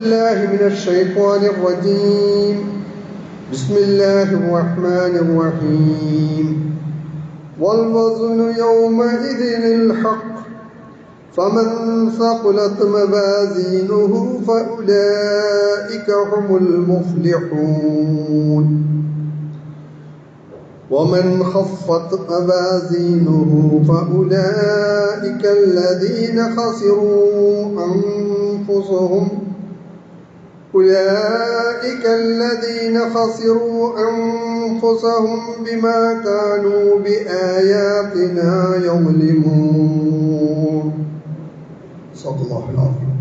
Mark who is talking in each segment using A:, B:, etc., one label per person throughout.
A: الله من الشيطان الرجيم. بسم الله الرحمن الرحيم. والوزن يومئذ الحق فمن ثقلت موازينه فأولئك هم المفلحون ومن خفت موازينه فأولئك الذين خسروا أنفسهم بما كانوا بآياتنا يظلمون. صدق الله العظيم.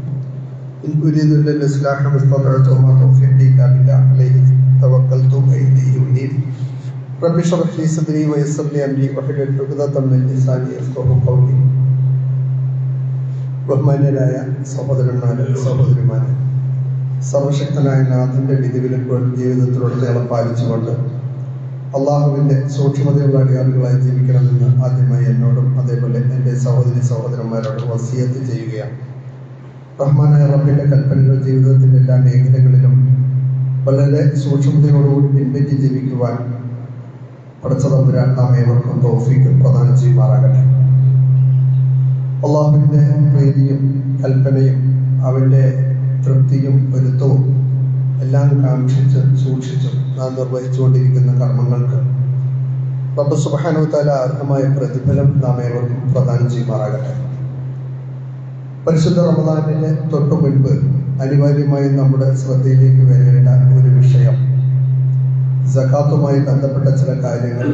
A: إن أريد إلا الإصلاح ما استطعت وما توفيقي إلا بالله عليه توكلت وإليه أنيب. رب اشرح لي صدري ويسر لي أمري واحلل عقدة من لساني يفقهوا قولي. ബഹുമാന്യരായ സഹോദരന്മാരെ, സഹോദരിമാരെ, സർവശക്തനായ നാഥന്റെ വിധിവിലക്കുകൾ ജീവിതത്തിലുടനീളം പാലിച്ചുകൊണ്ട് അള്ളാഹുവിന്റെ സൂക്ഷ്മതയുള്ള അടിയാളുകളായി ജീവിക്കണമെന്ന് ആദ്യമായി എന്നോടും അതേപോലെ എൻ്റെ സഹോദരന്മാരോടും വസിയത്ത് ചെയ്യുകയാണ്. റഹ്മാനായ റബ്ബിന്റെ കൽപ്പനകൾ ജീവിതത്തിന്റെ എല്ലാ മേഖലകളിലും വളരെ സൂക്ഷ്മതയോടുകൂടി പിൻപറ്റി ജീവിക്കുവാൻ പടച്ച തമ്പുരാൻ നാം ഏവർക്കും തൗഫീഖ് പ്രദാനം ചെയ്യുമാറാകട്ടെ. അള്ളാഹുവിന്റെ പ്രീതിയും കൽപ്പനയും അവന്റെ തൃപ്തിയും പൊരുത്തവും എല്ലാം കാക്ഷിച്ച് സൂക്ഷിച്ചും നാം നിർവഹിച്ചുകൊണ്ടിരിക്കുന്ന കർമ്മങ്ങൾക്ക് റബ്ബ് സുബ്ഹാനഹു വ തആല അർഹമായ പ്രതിഫലം നാം ഏവർക്കും പ്രദാനം ചെയ്യുമാറാകട്ടെ. പരിശുദ്ധ റമദാനിന് തൊട്ടു മുൻപ് അനിവാര്യമായി നമ്മുടെ ശ്രദ്ധയിലേക്ക് വരേണ്ട ഒരു വിഷയം, സകാത്തുമായി ബന്ധപ്പെട്ട ചില കാര്യങ്ങൾ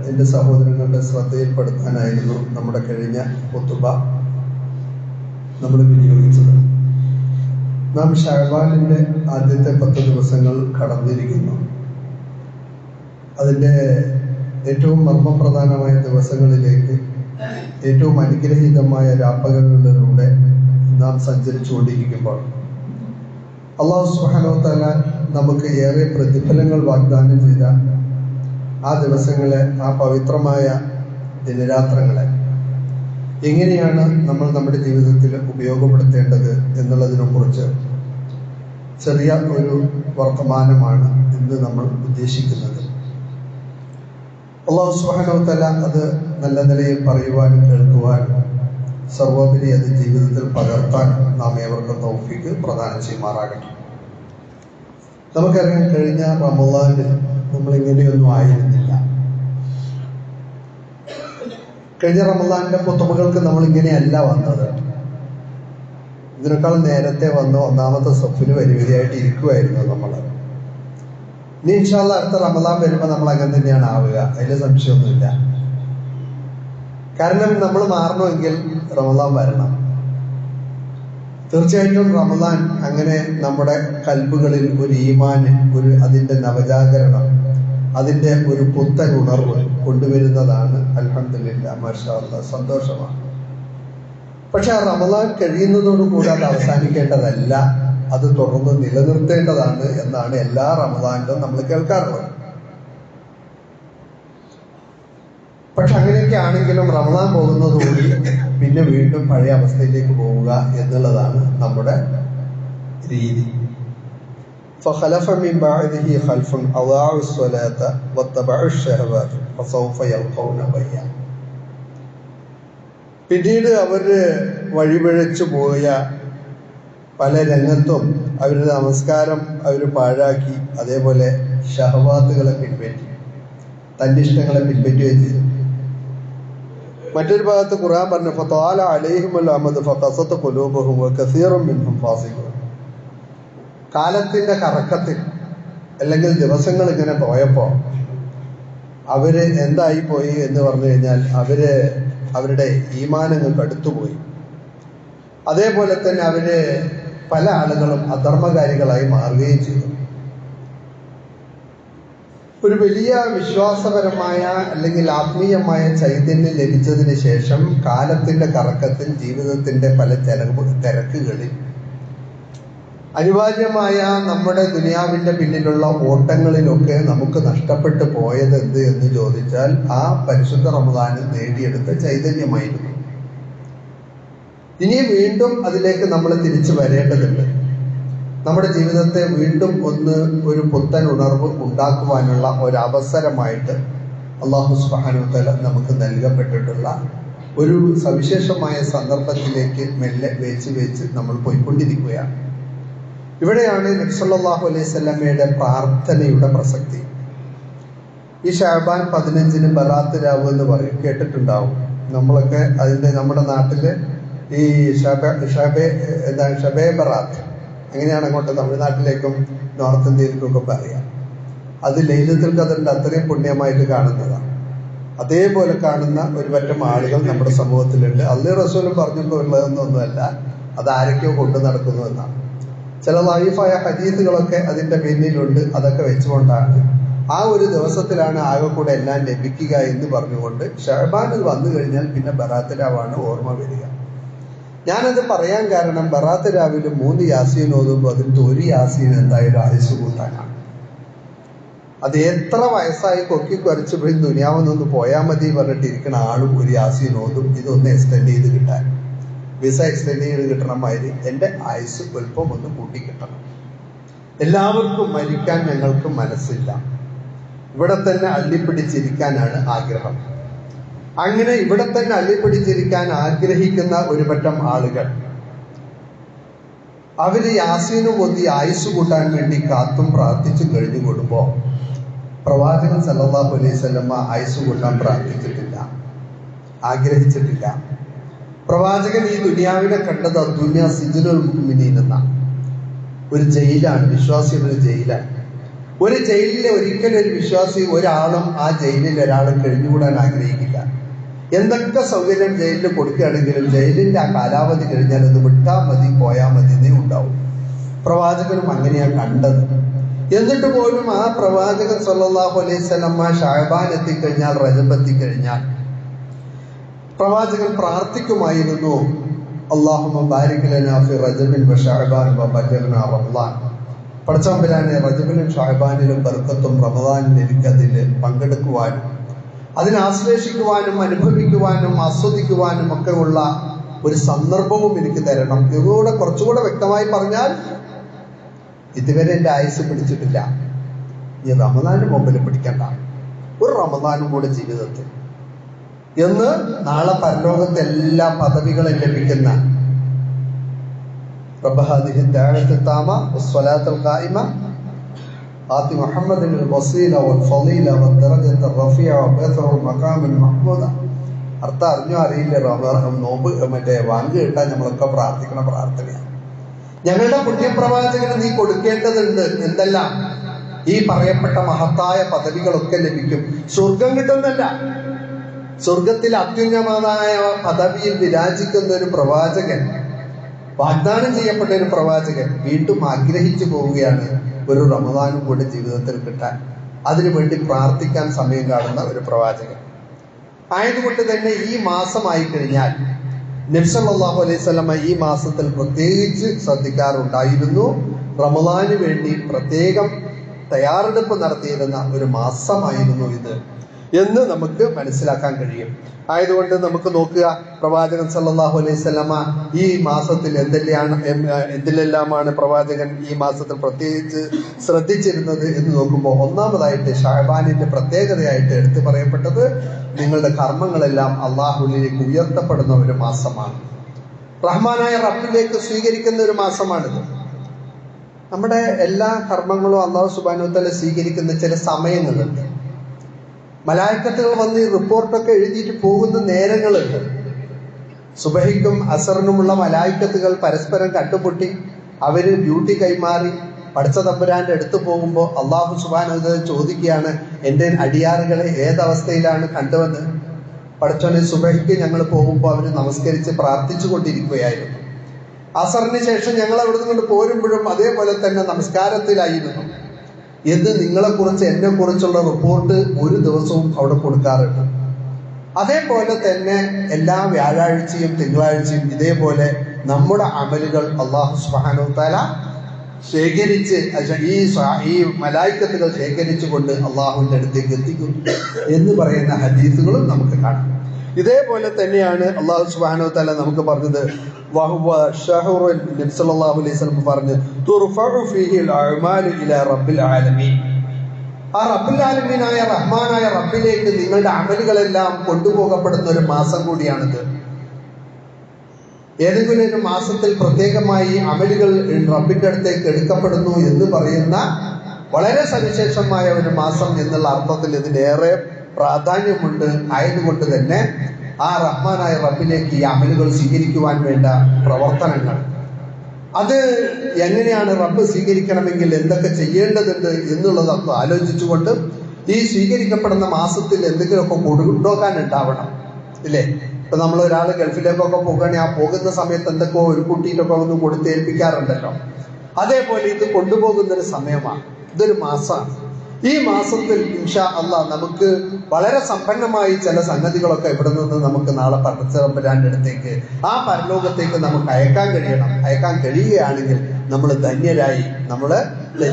A: എൻ്റെ സഹോദരങ്ങളുടെ ശ്രദ്ധയിൽപ്പെടുത്താനായിരുന്നു നമ്മുടെ കഴിഞ്ഞ ഖുതുബ നമ്മൾ വിനിയോഗിച്ചത്. നാം ശഅബാനിന്റെ ആദ്യത്തെ 10 ദിവസങ്ങൾ കടന്നിരിക്കുന്നു. അതിൻ്റെ ഏറ്റവും മർമ്മപ്രധാനമായ ദിവസങ്ങളിലേക്ക്, ഏറ്റവും അനുഗ്രഹീതമായ രാപ്പകലിലൂടെ നാം സഞ്ചരിച്ചുകൊണ്ടിരിക്കുമ്പോൾ അല്ലാഹു സുബ്ഹാനഹു വ തആല നമുക്ക് ഏറെ പ്രതിഫലങ്ങൾ വാഗ്ദാനം ചെയ്ത ആ ദിവസങ്ങളെ, ആ പവിത്രമായ ദിനരാത്രങ്ങളെ എങ്ങനെയാണ് നമ്മൾ നമ്മുടെ ജീവിതത്തിൽ ഉപയോഗപ്പെടുത്തേണ്ടത് എന്നുള്ളതിനെ കുറിച്ച് ചെറിയ ഒരു വർത്തമാനമാണ് ഇന്ന് നമ്മൾ ഉദ്ദേശിക്കുന്നത്. അല്ലാഹു സുബ്ഹാനഹു വ തആല അത് നല്ല നിലയിൽ പറയുവാനും കേൾക്കുവാനും സർവോപരി അത് ജീവിതത്തിൽ പകർത്താൻ നാം ഏവർക്കും തൗഫീഖ് പ്രദാനം ചെയ്യുമാറാകട്ടെ. നമുക്കറിയാം, കഴിഞ്ഞ റമദാനിൽ നമ്മൾ ഇങ്ങനെയൊന്നും ആയിരുന്നില്ല. കഴിഞ്ഞ റമദാനിന്റെ ഖുതുബകൾക്ക് നമ്മൾ ഇങ്ങനെയല്ല വന്നത്. ഇതിനേക്കാൾ നേരത്തെ വന്ന് ഒന്നാമത്തെ സഫിന് വരിവരിയായിട്ട് ഇരിക്കുമായിരുന്നു നമ്മൾ. ഇനി ഇൻഷാ അല്ലാഹ് അടുത്ത റമദാൻ വരുമ്പോൾ നമ്മൾ അങ്ങനെ തന്നെയാണ് ആവുക, അതിൽ സംശയമൊന്നുമില്ല. കാരണം നമ്മൾ മാറണമെങ്കിൽ റമദാൻ വരണം. തീർച്ചയായിട്ടും റമദാൻ അങ്ങനെ നമ്മുടെ കൽബുകളിൽ ഒരു ഈമാന്, അതിന്റെ നവജാഗരണം, അതിന്റെ ഒരു പുത്തൻ ഉണർവ് കൊണ്ടുവരുന്നതാണ്. അൽഹംദുലില്ലാഹ്, മാഷാ അല്ലാഹ്, സന്തോഷമാണ്. പക്ഷെ ആ റമദാൻ കഴിയുന്നതോടുകൂടി അത് അവസാനിക്കേണ്ടതല്ല, അത് തുടർന്ന് നിലനിർത്തേണ്ടതാണ് എന്നാണ് എല്ലാ റമദാനിലും നമ്മൾ കേൾക്കാറുള്ളത്. പക്ഷെ അങ്ങനെയൊക്കെ ആണെങ്കിലും റമദാൻ പോകുന്നതോടുകൂടി പിന്നെ വീണ്ടും പഴയ അവസ്ഥയിലേക്ക് പോവുക എന്നുള്ളതാണ് നമ്മുടെ രീതി. فخلف من بعده خلف أضاعوا الصلاة واتبعوا الشهوات فسوف يلقون غيا. പിന്നീട് അവര് വഴിപിഴച്ചു പോയ പല രംഗത്തും അവരുടെ നമസ്കാരം അവർ പാഴാക്കി, അതേപോലെ ഷഹവാത്തുകളെ പിൻപറ്റി, തന്റെ ഇഷ്ടങ്ങളെ പിൻപറ്റുകയും ചെയ്തു. മറ്റൊരു ഭാഗത്ത് ഖുർആൻ പറഞ്ഞു, ഫതാല അലൈഹിമുൽ അമദ് ഫഖസത ഖുലൂബുഹും വകസീറും മിൻഹും ഫാസിഖൂൻ. കാലത്തിന്റെ കറക്കത്തിൽ അല്ലെങ്കിൽ ദിവസങ്ങൾ ഇങ്ങനെ പോയപ്പോൾ അവര് എന്തായി പോയി എന്ന് പറഞ്ഞു കഴിഞ്ഞാൽ അവരുടെ ഈമാനങ്ങൾ കടുത്തുപോയി. അതേപോലെ തന്നെ അവര് പല ആളുകളും അധർമ്മകാരികളായി മാറുകയും ചെയ്തു. ഒരു വലിയ വിശ്വാസപരമായ അല്ലെങ്കിൽ ആത്മീയമായ ചൈതന്യം ലഭിച്ചതിന് ശേഷം കാലത്തിന്റെ കറക്കത്തിൽ, ജീവിതത്തിന്റെ പല തിരക്കുകളിൽ അനിവാര്യമായ നമ്മുടെ ദുനിയാവിന്റെ പിന്നിലുള്ള ഓട്ടങ്ങളിലൊക്കെ നമുക്ക് നഷ്ടപ്പെട്ടു പോയത് എന്ത് എന്ന് ചോദിച്ചാൽ ആ പരിശുദ്ധ റമദാനിൽ നേടിയെടുത്ത ചൈതന്യമായിരുന്നു. ഇനി വീണ്ടും അതിലേക്ക് നമ്മൾ തിരിച്ചു വരേണ്ടതുണ്ട്. നമ്മുടെ ജീവിതത്തെ വീണ്ടും ഒരു പുത്തൻ ഉണർവ് ഉണ്ടാക്കുവാനുള്ള ഒരവസരമായിട്ട് അല്ലാഹു സുബ്ഹാനഹു വ തആല നമുക്ക് നൽകപ്പെട്ടിട്ടുള്ള ഒരു സവിശേഷമായ സന്ദർഭത്തിലേക്ക് മെല്ലെ വേച്ച് നമ്മൾ പോയിക്കൊണ്ടിരിക്കുകയാണ്. ഇവിടെയാണ് നബി സല്ലല്ലാഹു അലൈഹി വസല്ലമയുടെ പ്രാർത്ഥനയുടെ പ്രസക്തി. ഈ ഷഅബാൻ 15 ബറാത്ത് രാവ് എന്ന് പറയും, കേട്ടിട്ടുണ്ടാവും. നമ്മളൊക്കെ നമ്മുടെ നാട്ടില് ഈ ഷബേ ബറാത്ത് അങ്ങനെയാണ് അങ്ങോട്ട് തമിഴ്നാട്ടിലേക്കും നോർത്ത് ഇന്ത്യയിലേക്കും ഒക്കെ പറയാം. അത് ലൈലത്തുൽ ഖദറിന്റെ അത്രയും പുണ്യമായിട്ട് കാണുന്നതാണ്. അതേപോലെ കാണുന്ന ഒരു പറ്റം ആളുകൾ നമ്മുടെ സമൂഹത്തിലുണ്ട്. അല്ലാഹു റസൂലും പറഞ്ഞപ്പോൾ ഉള്ളതെന്നൊന്നുമല്ല, അത് ആരൊക്കെയോ കൊണ്ടു നടക്കുന്നു എന്നാണ്. ചില ലൈഫായ ഹദീസുകളൊക്കെ അതിന്റെ പിന്നിലുണ്ട്. അതൊക്കെ വെച്ചുകൊണ്ടാണ് ആ ഒരു ദിവസത്തിലാണ് ആകെ കൂടെ എല്ലാം ലഭിക്കുക എന്ന് പറഞ്ഞുകൊണ്ട് ഷഅബാൻ വന്നു കഴിഞ്ഞാൽ പിന്നെ ബറാത്ത് രാവാണ് ഓർമ്മ വരിക. ഞാനത് പറയാൻ കാരണം ബറാത്ത് രാവിലെ 3 യാസീൻ ഓതുമ്പോൾ അതിൻ്റെ ഒരു യാസീൻ എന്തായാലും ആയുസ് കൂട്ടാനാണ്. അത് എത്ര വയസ്സായി കൊക്കി കുറച്ച് പോയി ദുനിയാവെന്നൊന്ന് പോയാൽ മതി പറഞ്ഞിട്ടിരിക്കുന്ന ആളും ഒരു യാസീൻ ഓതും. ഇതൊന്ന് എക്സ്റ്റെൻഡ് ചെയ്ത് കിട്ടാൻ, വിസ എക്സ്റ്റെൻഡ് ചെയ്ത് കിട്ടണം മാതിരി എൻ്റെ ആയുസ് അല്പം ഒന്ന് കൂട്ടിക്കിട്ടണം. എല്ലാവർക്കും മരിക്കാൻ ഞങ്ങൾക്ക് മനസ്സില്ല, ഇവിടെ തന്നെ അള്ളിപ്പിടിച്ചിരിക്കാനാണ് ആഗ്രഹം. അങ്ങനെ ഇവിടെ തന്നെ അള്ളിപ്പിടിച്ചിരിക്കാൻ ആഗ്രഹിക്കുന്ന ഒരു പറ്റം ആളുകൾ അവര് യാസീനും ഒന്നി ആയുസ് കൂട്ടാൻ വേണ്ടി കാത്തും പ്രാർത്ഥിച്ചു കഴിഞ്ഞു കൊടുക്കുമ്പോൾ പ്രവാചകൻ സല്ലല്ലാഹു അലൈഹി വസല്ലമ ആയുസ് കൂട്ടാൻ പ്രാർത്ഥിച്ചിട്ടില്ല, ആഗ്രഹിച്ചിട്ടില്ല. പ്രവാചകൻ ഈ ദുനിയാവിനെ കണ്ടത് ദുനിയാ സിജ്നുൽ മുഅ്മിനീൻ എന്ന ഒരു ജയിലാണ്, വിശ്വാസികളുടെ ജയിലാണ്. ഒരു ജയിലിലെ ഒരിക്കലും ഒരു വിശ്വാസി ഒരാളും ആ ജയിലിൽ ഒരാളും കഴിഞ്ഞുകൂടാൻ ആഗ്രഹിക്കില്ല. എന്തൊക്കെ സൗകര്യം ജയിലിൽ കൊടുക്കുകയാണെങ്കിലും ജയിലിന്റെ ആ കാലാവധി കഴിഞ്ഞാൽ അത് വിട്ടാൽ മതി, പോയാൽ മതി എന്നേ ഉണ്ടാവും. പ്രവാചകനും അങ്ങനെയാണ് കണ്ടത്. എന്നിട്ട് പോലും ആ പ്രവാചകൻ സല്ലല്ലാഹു അലൈഹി വസല്ലമ ഷഅബാൻ എത്തിക്കഴിഞ്ഞാൽ, റജബ് എത്തിക്കഴിഞ്ഞാൽ പ്രവാചകൻ പ്രാർത്ഥിക്കുമായിരുന്നു, അല്ലാഹുമ്മ ബാരിക് ലനാ ഫി റജബിൻ വ ശഅബാൻ വ ബല്ലഗ്നാ റമളാൻ. പടച്ചതമ്പുരാനെ റജബിലും ഷഅബാനിലും ബർക്കത്തും റമളാനിലും എനിക്കതിൽ പങ്കെടുക്കുവാനും അതിനെ ആശ്ലേഷിക്കുവാനും അനുഭവിക്കുവാനും ആസ്വദിക്കുവാനും ഒക്കെ ഉള്ള ഒരു സന്ദർഭവും എനിക്ക് തരണം. ഇതുകൂടെ കുറച്ചുകൂടെ വ്യക്തമായി പറഞ്ഞാൽ, ഇതുവരെ എൻ്റെ ആയുസ് പിടിച്ചിട്ടില്ല, ഈ റമളാന് മുമ്പിൽ പിടിക്കണ്ട, ഒരു റമളാനും കൂടെ ജീവിതത്തിൽ എന്ന് നാളെ പരലോകത്തെ എല്ലാ പദവികളും ലഭിക്കുന്ന رب هذه الدعوة التامة والصلاة القائمة آت محمد الوسيلة والفضيلة والدرجة الرفيعة وبعثه المقام المحمود. അർത്ഥം അറിഞ്ഞോ അറിയില്ല, നോമ്പ് മറ്റേ വാങ്ക് കിട്ടാൻ നമ്മളൊക്കെ പ്രാർത്ഥിക്കണ പ്രാർത്ഥനയാണ്. ഞങ്ങളുടെ പുണ്യപ്രവാചകന് നീ കൊടുക്കേണ്ടതുണ്ട്. എന്തെല്ലാം? ഈ പറയപ്പെട്ട മഹത്തായ പദവികളൊക്കെ ലഭിക്കും. സ്വർഗം കിട്ടുന്നല്ല, സ്വർഗത്തിൽ അത്യുന്നതമായ പദവിയിൽ വിരാജിക്കുന്ന ഒരു പ്രവാചകൻ, വാഗ്ദാനം ചെയ്യപ്പെട്ട ഒരു പ്രവാചകൻ വീണ്ടും ആഗ്രഹിച്ചു പോവുകയാണ് ഒരു റമദാനും കൂടെ ജീവിതത്തിൽ കിട്ടാൻ. അതിനുവേണ്ടി പ്രാർത്ഥിക്കാൻ സമയം കാണുന്ന ഒരു പ്രവാചകൻ ആയതുകൊണ്ട് തന്നെ ഈ മാസമായി കഴിഞ്ഞാൽ നബി സല്ലല്ലാഹു അലൈഹി വസല്ലമ ഈ മാസത്തിൽ പ്രത്യേകിച്ച് ശ്രദ്ധിക്കാറുണ്ടായിരുന്നു. റമദാന് വേണ്ടി പ്രത്യേകം തയ്യാറെടുപ്പ് നടത്തിയിരുന്ന ഒരു മാസമായിരുന്നു ഇത് എന്ന് നമുക്ക് മനസ്സിലാക്കാൻ കഴിയും. ആയതുകൊണ്ട് നമുക്ക് നോക്കുക, പ്രവാചകൻ സല്ലല്ലാഹു അലൈഹി വസല്ലമ ഈ മാസത്തിൽ എന്തിലെല്ലാമാണ് പ്രവാചകൻ ഈ മാസത്തിൽ പ്രത്യേകിച്ച് ശ്രദ്ധിച്ചിരുന്നത് എന്ന് നോക്കുമ്പോൾ, ഒന്നാമതായിട്ട് ഷഅബാനിന്റെ പ്രത്യേകതയായിട്ട് എടുത്തു പറയപ്പെട്ടത് നിങ്ങളുടെ കർമ്മങ്ങളെല്ലാം അള്ളാഹുവിലേക്ക് ഉയർത്തപ്പെടുന്ന ഒരു മാസമാണ്. റഹ്മാനായ റബ്ബിലേക്ക് സ്വീകരിക്കുന്ന ഒരു മാസമാണിത്. നമ്മുടെ എല്ലാ കർമ്മങ്ങളും അല്ലാഹു സുബ്ഹാനഹു വ തആല സ്വീകരിക്കുന്ന ചില സമയങ്ങളുണ്ട്. മലായിക്കത്തുകൾ വന്ന് ഈ റിപ്പോർട്ടൊക്കെ എഴുതിയിട്ട് പോകുന്ന നേരങ്ങളുണ്ട്. സുബഹിക്കും അസറിനുമുള്ള മലായിക്കത്തുകൾ പരസ്പരം കണ്ടുമുട്ടി അവര് ഡ്യൂട്ടി കൈമാറി പടച്ച തമ്പുരാന്റെ അടുത്ത് പോകുമ്പോൾ അല്ലാഹു സുബ്ഹാനഹു വ തആല ചോദിക്കുകയാണ്, എൻ്റെ അടിയാറുകളെ ഏതവസ്ഥയിലാണ് കണ്ടുവന്ന്? പടച്ചോനെ, സുബഹിക്ക് ഞങ്ങൾ പോകുമ്പോൾ അവർ നമസ്കരിച്ച് പ്രാർത്ഥിച്ചു കൊണ്ടിരിക്കുകയായിരുന്നു. അസറിന് ശേഷം ഞങ്ങൾ അവിടുന്ന് കൊണ്ട് പോരുമ്പോഴും അതേപോലെ തന്നെ നമസ്കാരത്തിലായിരുന്നു എന്ന് നിങ്ങളെക്കുറിച്ച് എന്നെ കുറിച്ചുള്ള റിപ്പോർട്ട് ഒരു ദിവസവും അവിടെ കൊടുക്കാറുണ്ട്. അതേപോലെ തന്നെ എല്ലാ വ്യാഴാഴ്ചയും തിങ്കളാഴ്ചയും ഇതേപോലെ നമ്മുടെ അമലുകൾ അല്ലാഹു സുബ്ഹാനഹു വ തആല ശേഖരിച്ച് ഈ മലായിക്കത്തുകൾ ശേഖരിച്ചു കൊണ്ട് അള്ളാഹുവിന്റെ അടുത്തേക്ക് എത്തിക്കും എന്ന് പറയുന്ന ഹദീസുകളും നമുക്ക് കാണാം. ഇതേപോലെ തന്നെയാണ് അല്ലാഹു സുബ്ഹാനഹു വ തആല നമുക്ക് പറഞ്ഞത്, വഹുവ ഷഹറുൻ, നബി സല്ലല്ലാഹു അലൈഹി വസല്ലം പറഞ്ഞു, തുർഫഉ ഫീഹിൽ അഅ്മാലു ഇലാ റബ്ബിൽ ആലമീൻ. ആ റബ്ബുൽ ആലമീനായ റഹ്മാനായ റബ്ബിലേക്ക് നിങ്ങളുടെ അമലുകളെല്ലാം കൊണ്ടുപോകപ്പെടുന്ന ഒരു മാസം കൂടിയാണിത്. ഏതെങ്കിലും ഒരു മാസത്തിൽ പ്രത്യേകമായി അമലുകൾ റബ്ബിന്റെ അടുത്തേക്ക് എടുക്കപ്പെടുന്നു എന്ന് പറയുന്ന വളരെ സവിശേഷമായ ഒരു മാസം എന്നുള്ള അർത്ഥത്തിൽ ഇതിനേറെ പ്രാധാന്യമുണ്ട്. ആയതുകൊണ്ട് തന്നെ ആ റഹ്മാനായ റബ്ബിലേക്ക് ഈ അമലുകൾ സ്വീകരിക്കുവാൻ വേണ്ട പ്രവർത്തനങ്ങൾ, അത് എങ്ങനെയാണ് റബ്ബ് സ്വീകരിക്കണമെങ്കിൽ എന്തൊക്കെ ചെയ്യേണ്ടതുണ്ട് എന്നുള്ളതൊക്കെ ആലോചിച്ചുകൊണ്ട് ഈ സ്വീകരിക്കപ്പെടുന്ന മാസത്തിൽ എന്തെങ്കിലുമൊക്കെ കൊണ്ടുപോകാൻ ഉണ്ടാവണം, ഇല്ലേ? ഇപ്പൊ നമ്മൾ ഒരാൾ ഗൾഫിലേക്കൊക്കെ പോകുകയാണെങ്കിൽ ആ പോകുന്ന സമയത്ത് എന്തൊക്കെയോ ഒരു കുട്ടിയിലൊക്കെ ഒന്ന് കൊടുത്തേൽപ്പിക്കാറുണ്ടല്ലോ. അതേപോലെ ഇത് കൊണ്ടുപോകുന്നൊരു സമയമാണ്, ഇതൊരു മാസമാണ്. ഈ മാസത്തിൽ ഇൻഷാ അല്ലാഹ് നമുക്ക് വളരെ സമ്പന്നമായി ചില സംഗതികളൊക്കെ ഇവിടെ നിന്ന് നമുക്ക് നാളെ പടച്ചതമ്പുരാന്റെ അടുത്തേക്ക്, ആ പരലോകത്തേക്ക് നമുക്ക് അയക്കാൻ കഴിയണം. അയക്കാൻ കഴിയുകയാണെങ്കിൽ നമ്മൾ ധന്യരായി, നമ്മുടെ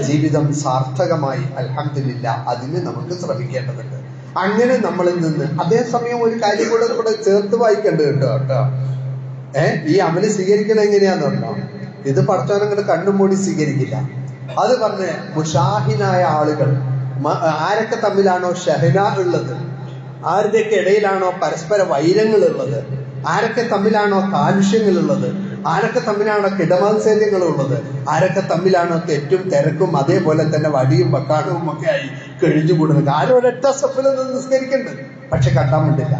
A: ജീവിതം സാർത്ഥകമായി. അൽഹംദുലില്ലാഹ്, അതിന് നമുക്ക് ശ്രമിക്കേണ്ടതുണ്ട്. അങ്ങനെ നമ്മളിൽ നിന്ന് അതേസമയം ഒരു കാര്യം കൂടെ ചേർത്ത് വായിക്കേണ്ടത് കേട്ടോ. ഈ അമല് സ്വീകരിക്കണം എങ്ങനെയാന്ന് പറഞ്ഞോ, ഇത് പടച്ചവനങ്ങോട്ട് കണ്ണും മൂടി സ്വീകരിക്കില്ല. അത് പറഞ്ഞ് മുഷാഹിനായ ആളുകൾ, ആരൊക്കെ തമ്മിലാണോ ഷഹന ഉള്ളത്, ആരുടെയൊക്കെ ഇടയിലാണോ പരസ്പര വൈരങ്ങൾ ഉള്ളത്, ആരൊക്കെ തമ്മിലാണോ കാലുഷ്യങ്ങളുള്ളത്, ആരൊക്കെ തമ്മിലാണോ കിടമത്സര്യങ്ങളുള്ളത്, ആരൊക്കെ തമ്മിലാണോ തെറ്റും തിരക്കും അതേപോലെ തന്നെ വടിയും വക്കാണവും ഒക്കെ ആയി കഴിഞ്ഞുകൂടുന്നത്, ആരും ഒരൊറ്റ സ്റ്റെപ്പിൽ നിന്ന് നിസ്കരിക്കുന്നുണ്ട്, പക്ഷെ കണ്ടാൻ വേണ്ടില്ല.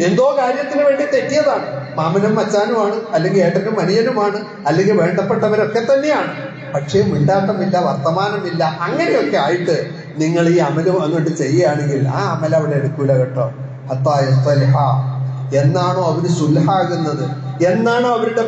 A: എന്തോ കാര്യത്തിന് വേണ്ടി തെറ്റിയതാണ്. മാമനും മച്ചാനുമാണ്, അല്ലെങ്കിൽ ഏട്ടനും അനിയനുമാണ്, അല്ലെങ്കിൽ വേണ്ടപ്പെട്ടവരൊക്കെ തന്നെയാണ്, പക്ഷേ മിണ്ടാട്ടമില്ല, വർത്തമാനമില്ല. അങ്ങനെയൊക്കെ ആയിട്ട് നിങ്ങൾ ഈ അമലും അങ്ങോട്ട് ചെയ്യുകയാണെങ്കിൽ ആ അമൽ അവിടെ എടുക്കൂല കേട്ടോ. എന്നാണോ അവര് സുൽഹാകുന്നത്, എന്നാണോ അവരുടെ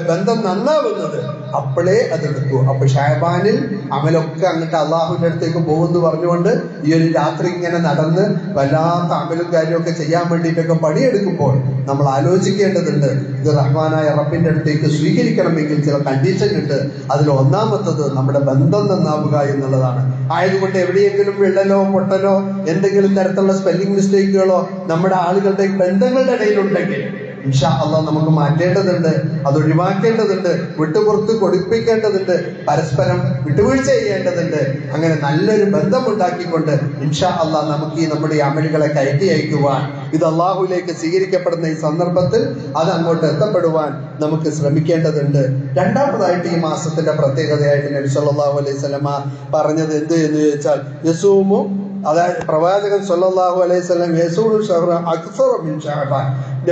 A: ബന്ധം നന്നാവുന്നത്, അപ്പോഴേ അതെടുക്കൂ. അപ്പൊ ഷാബാനിൽ അമലൊക്കെ അങ്ങോട്ട് അള്ളാഹുവിന്റെ അടുത്തേക്ക് പോകുമെന്ന് പറഞ്ഞുകൊണ്ട് ഈ ഒരു രാത്രി ഇങ്ങനെ നടന്ന് വല്ലാത്ത അമലും കാര്യമൊക്കെ ചെയ്യാൻ വേണ്ടിയിട്ടൊക്കെ പണിയെടുക്കുമ്പോൾ നമ്മൾ ആലോചിക്കേണ്ടതുണ്ട്, ഇത് റഹ്മാനായ റബ്ബിന്റെ അടുത്തേക്ക് സ്വീകരിക്കണമെങ്കിൽ ചില കണ്ടീഷൻ ഉണ്ട്. അതിൽ ഒന്നാമത്തത് നമ്മുടെ ബന്ധം നന്നാവുക എന്നുള്ളതാണ്. ആയതുകൊണ്ട് എവിടെയെങ്കിലും വിള്ളലോ പൊട്ടലോ എന്തെങ്കിലും തരത്തിലുള്ള സ്പെല്ലിംഗ് മിസ്റ്റേക്കുകളോ നമ്മുടെ ആളുകളുടെ ബന്ധങ്ങളുടെ ഇടയിലുണ്ടെങ്കിൽ ഇൻഷാ അല്ലാഹ് നമുക്ക് മാറ്റേണ്ടതുണ്ട്, അത് ഒഴിവാക്കേണ്ടതുണ്ട്, വിട്ടുപുറത്ത് കൊടുപ്പിക്കേണ്ടതുണ്ട്, പരസ്പരം വിട്ടുവീഴ്ച ചെയ്യേണ്ടതുണ്ട്. അങ്ങനെ നല്ലൊരു ബന്ധം ഉണ്ടാക്കിക്കൊണ്ട് ഇൻഷാ അല്ലാഹ് നമുക്ക് ഈ നമ്മുടെ ഈ അമലുകളെ കയറ്റി അയക്കുവാൻ, ഇത് അള്ളാഹുലേക്ക് സ്വീകരിക്കപ്പെടുന്ന ഈ സന്ദർഭത്തിൽ അത് അങ്ങോട്ട് എത്തപ്പെടുവാൻ നമുക്ക് ശ്രമിക്കേണ്ടതുണ്ട്. രണ്ടാമതായിട്ട് ഈ മാസത്തിന്റെ പ്രത്യേകതയായിട്ട് നബി സല്ലല്ലാഹു അലൈഹി വസല്ലമ പറഞ്ഞത് എന്ത് എന്ന് ചോദിച്ചാൽ, യസൂമു, അതായത് പ്രവാചകൻ സല്ലല്ലാഹു അലൈഹി വസല്ലം യസൂമു ശഹ്റ അക്സറ മിൻ ശഅബാൻ,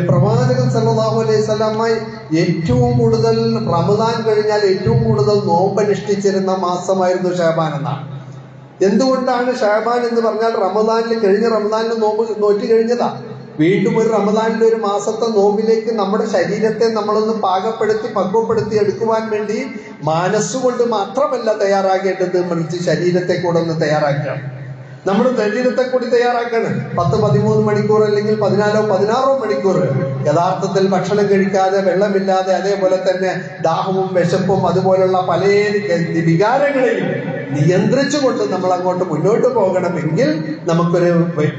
A: പ്രവാചകൻ സല്ലല്ലാഹു അലൈഹി വസല്ലം ഏറ്റവും കൂടുതൽ റമദാൻ കഴിഞ്ഞാൽ ഏറ്റവും കൂടുതൽ നോമ്പനുഷ്ഠിച്ചിരുന്ന മാസമായിരുന്നു ഷഅബാൻ എന്നാണ്. എന്തുകൊണ്ടാണ് ഷഅബാൻ എന്ന് പറഞ്ഞാൽ റമദാനിൽ കഴിഞ്ഞ റമദാനിൽ നോമ്പ് നോറ്റ് കഴിഞ്ഞതാ. വീണ്ടും ഒരു റമദാനിലെ ഒരു മാസത്തെ നോമ്പിലേക്ക് നമ്മുടെ ശരീരത്തെ നമ്മളൊന്ന് പാകപ്പെടുത്തി പക്വപ്പെടുത്തി എടുക്കുവാൻ വേണ്ടി മനസ്സുകൊണ്ട് മാത്രമല്ല തയ്യാറാകേണ്ടത്, മറിച്ച് ശരീരത്തെ കൂടെ ഒന്ന് തയ്യാറാക്കണം. നമ്മുടെ ശരീരത്തെ കൂടി തയ്യാറാക്കണം. 10-13 മണിക്കൂർ അല്ലെങ്കിൽ 14-16 മണിക്കൂർ യഥാർത്ഥത്തിൽ ഭക്ഷണം കഴിക്കാതെ, വെള്ളമില്ലാതെ, അതേപോലെ തന്നെ ദാഹവും വിശപ്പും അതുപോലുള്ള പല വികാരങ്ങളെയും നിയന്ത്രിച്ചുകൊണ്ട് നമ്മൾ അങ്ങോട്ട് മുന്നോട്ട് പോകണമെങ്കിൽ നമുക്കൊരു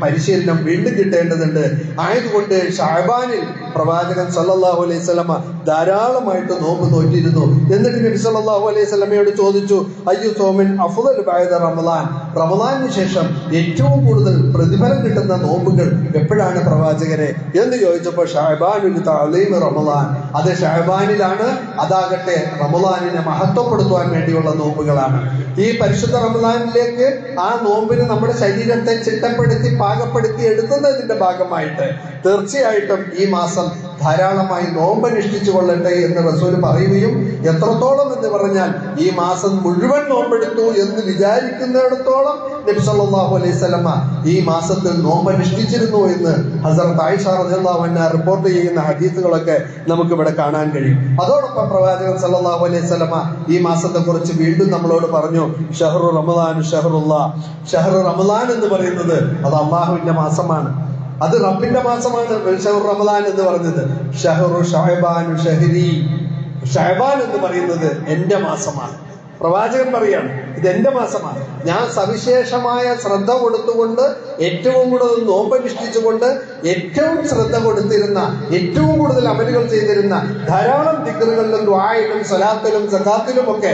A: പരിശീലനം വീണ്ടും കിട്ടേണ്ടതുണ്ട്. ആയതുകൊണ്ട് ഷഅബാനിൽ പ്രവാചകൻ സല്ലല്ലാഹു അലൈഹി വസല്ലമ ധാരാളമായിട്ട് നോമ്പ് നോറ്റിരുന്നു. എന്നിട്ട് നബി സല്ലല്ലാഹു അലൈഹി വസല്ലമയോട് ചോദിച്ചു, അയ്യു സൗമിൻ അഫ്ളൽ ബഅദ റമളാൻ, റമളാനിന് ശേഷം ഏറ്റവും കൂടുതൽ പ്രതിഫലം കിട്ടുന്ന നോമ്പുകൾ എപ്പോഴാണ് പ്രവാചകരെ എന്ന് ചോദിച്ചപ്പോൾ ഷഅബാനുൽ തഅലീം റമളാൻ, അത് ഷഅബാനിലാണ്. അതാകട്ടെ റമളാനിനെ മഹത്വപ്പെടുത്തുവാൻ വേണ്ടിയുള്ള നോമ്പുകളാണ്. ഈ പരിശുദ്ധ റമളാനിലേക്ക് ആ നോമ്പിന് നമ്മുടെ ശരീരത്തെ ചിട്ടപ്പെടുത്തി പാകപ്പെടുത്തി എടുക്കുന്നതിന്റെ ഭാഗമായിട്ട് തീർച്ചയായിട്ടും ഈ മാസം ധാരാളമായി നോമ്പനുഷ്ഠിച്ചു കൊള്ളട്ടെ എന്ന് റസൂൽ പറയുകയും, എത്രത്തോളം എന്ന് പറഞ്ഞാൽ ഈ മാസം മുഴുവൻ നോമ്പെടുത്തു എന്ന് വിചാരിക്കുന്നിടത്തോളം നബി സല്ലല്ലാഹു അലൈഹി വസല്ലമ ഈ മാസത്തിൽ നോമ്പനുഷ്ഠിച്ചിരുന്നു എന്ന് ഹസ്രത്ത് ആയിഷ റളിയല്ലാഹു അൻഹ റിപ്പോർട്ട് ചെയ്യുന്ന ഹദീസുകളൊക്കെ നമുക്ക് ഇവിടെ കാണാൻ കഴിയും. അതോടൊപ്പം പ്രവാചകൻ സല്ലല്ലാഹു അലൈഹി വസല്ലമ ഈ മാസത്തെ കുറിച്ച് വീണ്ടും നമ്മളോട് പറഞ്ഞു, ഷഹ്റു റമളാൻ ഷഹ്റുല്ലാഹ്, ഷഹ്റു റമളാൻ എന്ന് പറയുന്നത് അത് അള്ളാഹുവിന്റെ മാസമാണ്, അത് റബ്ബിന്റെ മാസമാണ്. ഷഹ്റു റമളാൻ എന്ന് പറഞ്ഞത് ഷഹ്റു ഷഅബാൻ ഷഹ്രി, ഷഅബാൻ എന്ന് പറയുന്നത് എന്റെ മാസമാണ്. പ്രവാചകൻ പറയാണ്, ഇതെന്റെ മാസമാണ്. ഞാൻ സവിശേഷമായ ശ്രദ്ധ കൊടുത്തുകൊണ്ട് ഏറ്റവും കൂടുതൽ നോമ്പനുഷ്ഠിച്ചുകൊണ്ട് ഏറ്റവും ശ്രദ്ധ കൊടുത്തിരുന്ന, ഏറ്റവും കൂടുതൽ അമലുകൾ ചെയ്തിരുന്ന, ധാരാളം ദിക്റുകളിലും ദുആയിലും സ്വലാത്തിലും സകാത്തിലും ഒക്കെ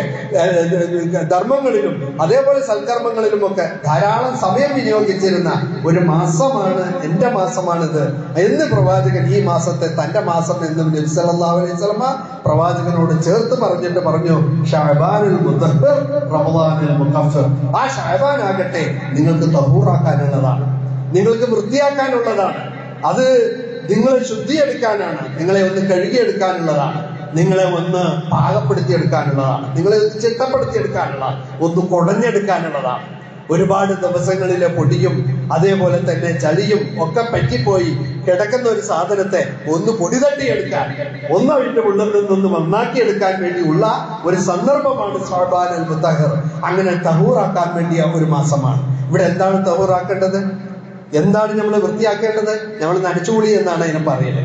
A: ധർമ്മങ്ങളിലും അതേപോലെ സൽക്കർമ്മങ്ങളിലും ഒക്കെ ധാരാളം സമയം വിനിയോഗിച്ചിരുന്ന ഒരു മാസമാണ്, എന്റെ മാസമാണിത് എന്ന് പ്രവാചകൻ ഈ മാസത്തെ തന്റെ മാസം എന്നും നബി സല്ലല്ലാഹു അലൈഹി വസല്ലം പ്രവാചകനോട് ചേർത്ത് പറഞ്ഞിട്ട് പറഞ്ഞു, ശഅബാനുൽ മുദബ്ബിർ റമളാനുൽ മുകഫ്ഫിർ. ആ ശഅബാൻ ആകട്ടെ നിങ്ങൾക്ക് തഹൂറാക്കാനുള്ളതാണ്, നിങ്ങൾക്ക് വൃത്തിയാക്കാനുള്ളതാണ്, അത് നിങ്ങളെ ശുദ്ധിയെടുക്കാനാണ്, നിങ്ങളെ ഒന്ന് കഴുകിയെടുക്കാനുള്ളതാണ്, നിങ്ങളെ ഒന്ന് പാകപ്പെടുത്തിയെടുക്കാനുള്ളതാണ്, നിങ്ങളെ ഒന്ന് ചിട്ടപ്പെടുത്തിയെടുക്കാനുള്ളതാണ്, ഒന്ന് കുടഞ്ഞെടുക്കാനുള്ളതാണ്. ഒരുപാട് ദിവസങ്ങളിലെ പൊടിയും അതേപോലെ തന്നെ ചളിയും ഒക്കെ പറ്റിപ്പോയി കിടക്കുന്ന ഒരു സാധനത്തെ ഒന്ന് പൊടി തട്ടിയെടുക്കാൻ, ഒന്ന് അതിന്റെ ഉള്ളിൽ നിന്നൊന്ന് നന്നാക്കിയെടുക്കാൻ വേണ്ടിയുള്ള ഒരു സന്ദർഭമാണ് ശഅബാനുൽ മുതഹർ. അങ്ങനെ തഹൂറാക്കാൻ വേണ്ടിയ ഒരു മാസമാണ്. ഇവിടെ എന്താണ് തഹൂറാക്കേണ്ടത്? എന്താണ് നമ്മൾ വൃത്തിയാക്കേണ്ടത്? നമ്മൾ നനച്ചുകൂടി എന്നാണ് അതിനെ പറയല്.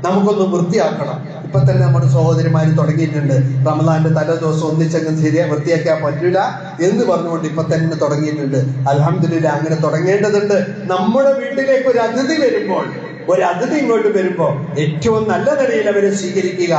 A: നമുക്കൊന്ന് വൃത്തിയാക്കണം. ഇപ്പൊ തന്നെ നമ്മുടെ സഹോദരിമാര് തുടങ്ങിയിട്ടുണ്ട്, റമദാന്റെ തലേ ദിവസം ഒന്നിച്ചങ്ങ് വൃത്തിയാക്കാൻ പറ്റൂല എന്ന് പറഞ്ഞുകൊണ്ട് ഇപ്പൊ തന്നെ തുടങ്ങിയിട്ടുണ്ട്. അൽഹംദുലില്ലാ, അങ്ങനെ തുടങ്ങേണ്ടതുണ്ട്. നമ്മുടെ വീട്ടിലേക്ക് ഒരു അതിഥി വരുമ്പോൾ, ഒരു അതിഥി ഇങ്ങോട്ട് വരുമ്പോ ഏറ്റവും നല്ല നിലയിൽ അവരെ സ്വീകരിക്കുക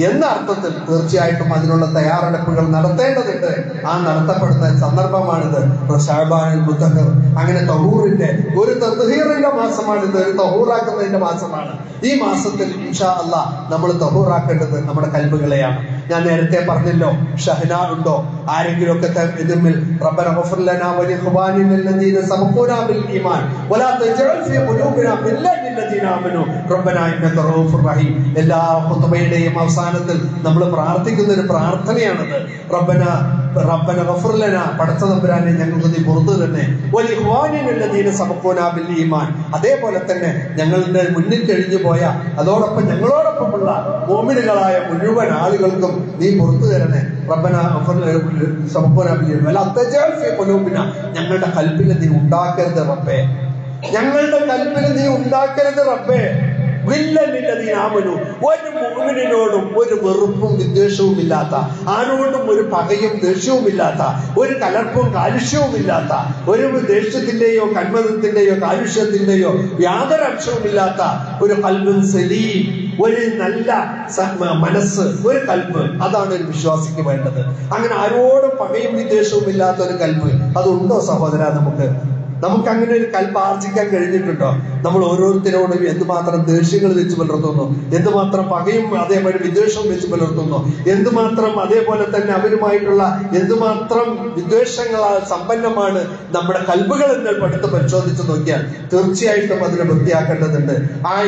A: എന്ന അർത്ഥത്തിൽ തീർച്ചയായിട്ടും അതിനുള്ള തയ്യാറെടുപ്പുകൾ നടത്തേണ്ടതുണ്ട്. ആ നടത്തപ്പെടുന്ന സന്ദർഭമാണിത് ശഅബാനുൽ മുതഹർ. അങ്ങനെ തഹൂറിന്റെ ഒരു തത്ഹീറിന്റെ മാസമാണിത്, ഒരു തഹൂറാക്കുന്നതിന്റെ മാസമാണ്. ഈ മാസത്തിൽ ഇൻഷാ അല്ലാഹ് നമ്മൾ തഹൂറാക്കേണ്ടത് നമ്മുടെ കൽബുകളെയാണ്. ഞാൻ നേരത്തെ പറഞ്ഞല്ലോ, ഷഹ്നാ ഉണ്ടോ ആരെങ്കിലും ഒക്കെ ഇതിൽ റബ്ബന ഗഫിർ ലനാ വലിഖ്വാനിന അല്ലദീന സബഖൂനാ ബിൽ ഈമാൻ വലാ തജ്അൽ ഫീ ഖുലൂബിനാ ഗില്ലൻ ലില്ലദീന ആമനൂ റബ്ബനാ ഇന്നക റഊഫുർ റഹീം. എല്ലാ ഖുതുബയുടെയും അവസാനത്തിൽ നമ്മൾ പ്രാർത്ഥിക്കുന്ന ഒരു പ്രാർത്ഥനയാണത്. റബ്ബന ഗഫിർ ലനാ, പടച്ച തമ്പുരാനെ ഞങ്ങൾക്ക് നീ പുറത്തു തന്നെ, വലിഖ്വാനിന അല്ലദീന സബഖൂനാ ബിൽ ഈമാൻ, അതേപോലെ തന്നെ ഞങ്ങളുടെ മുന്നിൽ കഴിഞ്ഞു പോയ അതോടൊപ്പം ഞങ്ങളോടൊപ്പമുള്ള മുഅ്മിനുകളായ മുഴുവൻ ആളുകൾക്കും നീ പുറത്തു തരണേ. റബ്ബന സബഖൂനാ ബിൽ ഈമാൻ വലാ തജ്അൽ ഫീ ഖുലൂബിനാ, ഞങ്ങളുടെ കൽബിൽ നീ ഉണ്ടാക്കരുത് റബ്ബേ, ഞങ്ങളുടെ കൽബിൽ നീ ഉണ്ടാക്കരുത് റബ്ബേ. ഒരു മുഅ്മിനിനോടും ഒരു വെറുപ്പും വിദ്വേഷവും ഇല്ലാത്ത, ആരോടും ഒരു പകയും ദേഷ്യവും ഇല്ലാത്ത, ഒരു കലർപ്പും കാലുഷ്യവും ഇല്ലാത്ത, ഒരു ദേഷ്യത്തിന്റെയോ കന്മതത്തിന്റെയോ കാലുഷ്യത്തിന്റെയോ യാതൊരു അംശവും ഇല്ലാത്ത ഒരു ഖൽബുൻ സലീം, ഒരു നല്ല മനസ്സ്, ഒരു കൽബ്, അതാണ് ഒരു വിശ്വാസിക്ക് വേണ്ടത്. അങ്ങനെ ആരോടും പകയും വിദ്വേഷവും ഇല്ലാത്ത ഒരു കൽബ് അതുണ്ടോ സഹോദര? നമുക്ക് അങ്ങനെ ഒരു കൽബ് ആർജിക്കാൻ കഴിഞ്ഞിട്ടുണ്ടോ? നമ്മൾ ഓരോരുത്തരോടും എന്തുമാത്രം ദേഷ്യങ്ങൾ വെച്ച് പുലർത്തുന്നു, എന്തുമാത്രം പകയും അതേപോലെ വിദ്വേഷവും വെച്ച് പുലർത്തുന്നു, എന്തുമാത്രം അതേപോലെ തന്നെ അവരുമായിട്ടുള്ള എന്തുമാത്രം വിദ്വേഷങ്ങളാൽ സമ്പന്നമാണ് നമ്മുടെ കൽബുകൾ എന്ന് പഠിത്ത് പരിശോധിച്ച് നോക്കിയാൽ തീർച്ചയായിട്ടും അതിനെ വൃത്തിയാക്കേണ്ടതുണ്ട്.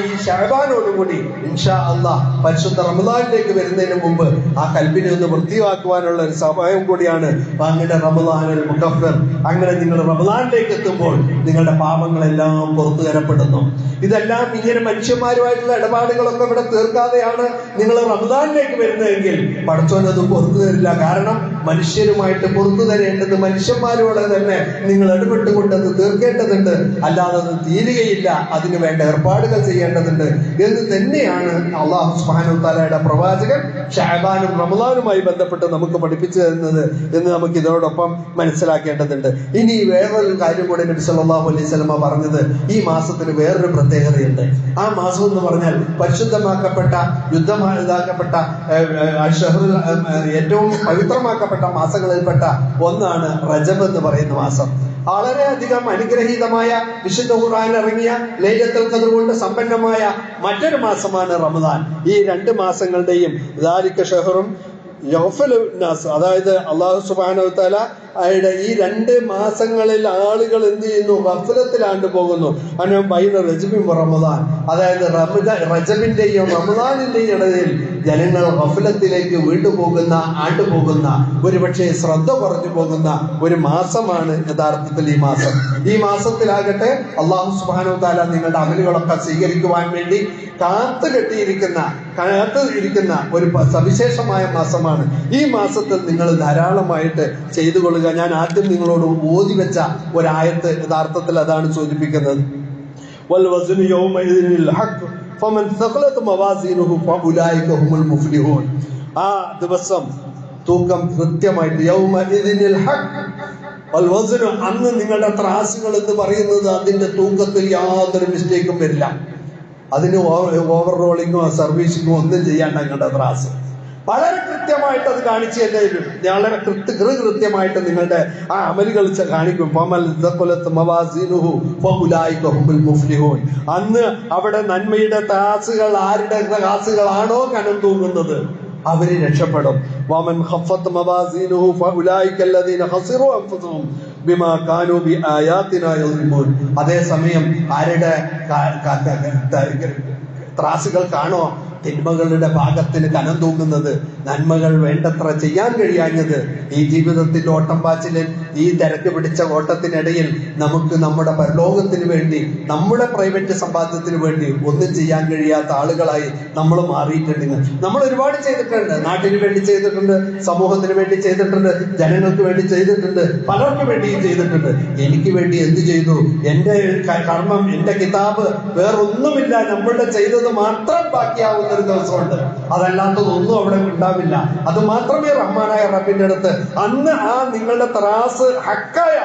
A: ഈ ശഅബാനോടുകൂടി ഇൻഷാ അല്ലാഹ് പരിശുദ്ധ റമദാനിലേക്ക് വരുന്നതിന് മുമ്പ് ആ കൽബിനെ ഒന്ന് വൃത്തിയാക്കുവാനുള്ള ഒരു സമയം കൂടിയാണ് അങ്ങയുടെ റമദാനുൽ മുകഫ്ഫിർ. അങ്ങനെ നിങ്ങൾ റമദാനിലേക്ക് എത്തുമ്പോൾ നിങ്ങളുടെ പാപങ്ങളെല്ലാം പുറത്തു തരപ്പെടുന്നു. ഇതെല്ലാം ഇങ്ങനെ മനുഷ്യന്മാരുമായിട്ടുള്ള ഇടപാടുകളൊക്കെ ഇവിടെ തീർക്കാതെയാണ് നിങ്ങൾ റമദാനിലേക്ക് വരുന്നതെങ്കിൽ പടച്ചോനത് പുറത്തു തരില്ല. കാരണം മനുഷ്യരുമായിട്ട് പുറത്തു തരേണ്ടത് മനുഷ്യന്മാരോട് തന്നെ നിങ്ങൾ ഇടപെട്ടുകൊണ്ടത് തീർക്കേണ്ടതുണ്ട്, അല്ലാതെ അത് തീരുകയില്ല. അതിന് വേണ്ട ഏർപ്പാടുകൾ ചെയ്യേണ്ടതുണ്ട് എന്ന് തന്നെയാണ് അല്ലാഹു സുബ്ഹാനഹു വതആലയുടെ പ്രവാചകൻ ശഅബാനും റമദാനുമായി ബന്ധപ്പെട്ട് നമുക്ക് പഠിപ്പിച്ചു തരുന്നത് എന്ന് നമുക്ക് ഇതിനോടൊപ്പം മനസ്സിലാക്കേണ്ടതുണ്ട്. ഇനി വേറൊരു കാര്യം കൂടെ നബി സല്ലല്ലാഹു അലൈഹി വസല്ലം പറഞ്ഞത്, ഈ മാസത്തിന് വേറൊരു പ്രത്യേകതയുണ്ട്. ആ മാസം എന്ന് പറഞ്ഞാൽ പരിശുദ്ധമാക്കപ്പെട്ട യുദ്ധമാക്കപ്പെട്ട ഏറ്റവും പവിത്രമാക്കപ്പെട്ട മാസങ്ങളിൽപ്പെട്ട ഒന്നാണ് റജബ് എന്ന് പറയുന്ന മാസം. വളരെയധികം അനുഗ്രഹീതമായ വിശുദ്ധ ഖുർആൻ ഇറങ്ങിയ ലൈലത്തുൽ ഖദ്ർ കൊണ്ട് സമ്പന്നമായ മറ്റൊരു മാസമാണ് റമദാൻ. ഈ രണ്ട് മാസങ്ങളുടെയും ദാലിക ഷഹറും അതായത് അല്ലാഹു സുബ്ഹാനഹു വതആല ഈ രണ്ട് മാസങ്ങളിൽ ആളുകൾ എന്ത് ചെയ്യുന്നു? ഗഫ്ലത്തിലാണ്ട് പോകുന്നു. റമദാൻ, അതായത് റജബിന്റെയും റമദാനിന്റെയും ഇടയിൽ ജനങ്ങൾ ഗഫ്ലത്തിലേക്ക് ആണ്ടുപോകുന്ന ഒരുപക്ഷെ ശ്രദ്ധ കുറഞ്ഞു പോകുന്ന ഒരു മാസമാണ് യഥാർത്ഥത്തിൽ ഈ മാസം. ഈ മാസത്തിലാകട്ടെ അല്ലാഹു സുബ്ഹാനഹു വതആല നിങ്ങളുടെ അമലുകളൊക്കെ സ്വീകരിക്കുവാൻ വേണ്ടി കാത്തുകെട്ടിയിരിക്കുന്ന ഒരു സവിശേഷമായ മാസമാണ്. ഈ മാസത്തിൽ നിങ്ങൾ ധാരാളമായിട്ട് ചെയ്തു കൊള്ളുക. ഞാൻ ആദ്യം നിങ്ങളോട് ഓതി വെച്ച ഒരായത്ത് യഥാർത്ഥത്തിൽ അതാണ് സൂചിപ്പിക്കുന്നത്. ആ ദിവസം തൂക്കം കൃത്യമായിട്ട് അന്ന് നിങ്ങളുടെ ത്രാസുകൾ എന്ന് പറയുന്നത് അതിന്റെ തൂക്കത്തിൽ യാതൊരു മിസ്റ്റേക്കും വരില്ല. അതിന് ഓവർ റോളിങ്ങോ സർവീസിങ്ങോ ഒന്നും ചെയ്യാണ്ട് നിങ്ങളുടെ ത്രാസ് വളരെ കൃത്യമായിട്ട് അത് കാണിച്ചു തന്നെ തരും. വളരെ കൃത്യമായിട്ട് നിങ്ങളുടെ ആ അമലുകൾ കാണിക്കും. അന്ന് അവിടെ നന്മയുടെ ത്രാസുകൾ ആരുടെ ത്രാസുകളാണോ കനം തൂങ്ങുന്നത് അവര് രക്ഷപ്പെടും. വമൻ ഖഫ്ഫത് മവാസീനുഹു ഫഉലൈക അല്ലദീന ഖസിറു അൻഫുസഹും ബിമാ കാനൂ ബിആയാതിനാ യസ്ലിമൂൻ. അതേസമയം ആരുടെ ത്രാസുകൾ കാണോ തിന്മകളുടെ ഭാഗത്തിന് കനം തൂങ്ങുന്നത്, നന്മകൾ വേണ്ടത്ര ചെയ്യാൻ കഴിയാഞ്ഞത്, ഈ ജീവിതത്തിന്റെ ഓട്ടം പാച്ചിലിൽ ഈ തിരക്ക് പിടിച്ച ഓട്ടത്തിനിടയിൽ നമുക്ക് നമ്മുടെ പരലോകത്തിന് വേണ്ടി നമ്മുടെ പ്രൈവറ്റ് സമ്പാദ്യത്തിന് വേണ്ടി ഒന്നും ചെയ്യാൻ കഴിയാത്ത ആളുകളായി നമ്മൾ മാറിയിട്ടുണ്ടെങ്കിൽ നമ്മൾ ഒരുപാട് ചെയ്തിട്ടുണ്ട്. നാട്ടിന് വേണ്ടി ചെയ്തിട്ടുണ്ട്, സമൂഹത്തിന് വേണ്ടി ചെയ്തിട്ടുണ്ട്, ജനങ്ങൾക്ക് വേണ്ടി ചെയ്തിട്ടുണ്ട്, പലർക്കും വേണ്ടിയും ചെയ്തിട്ടുണ്ട്. എനിക്ക് വേണ്ടി എന്ത് ചെയ്തു? എന്റെ കർമ്മം, എന്റെ കിതാബ് വേറൊന്നുമില്ല, നമ്മളുടെ ചെയ്തത് മാത്രം ബാക്കിയാവുന്ന ഒരു ദിവസമുണ്ട്. അതല്ലാത്തതൊന്നും അവിടെ ഉണ്ടാവില്ല. അത് മാത്രമേ റഹ്മാനായ റബ്ബിന്റെ അടുത്ത് അന്ന് ആ നിങ്ങളുടെ ത്രാസ് ഹക്കായ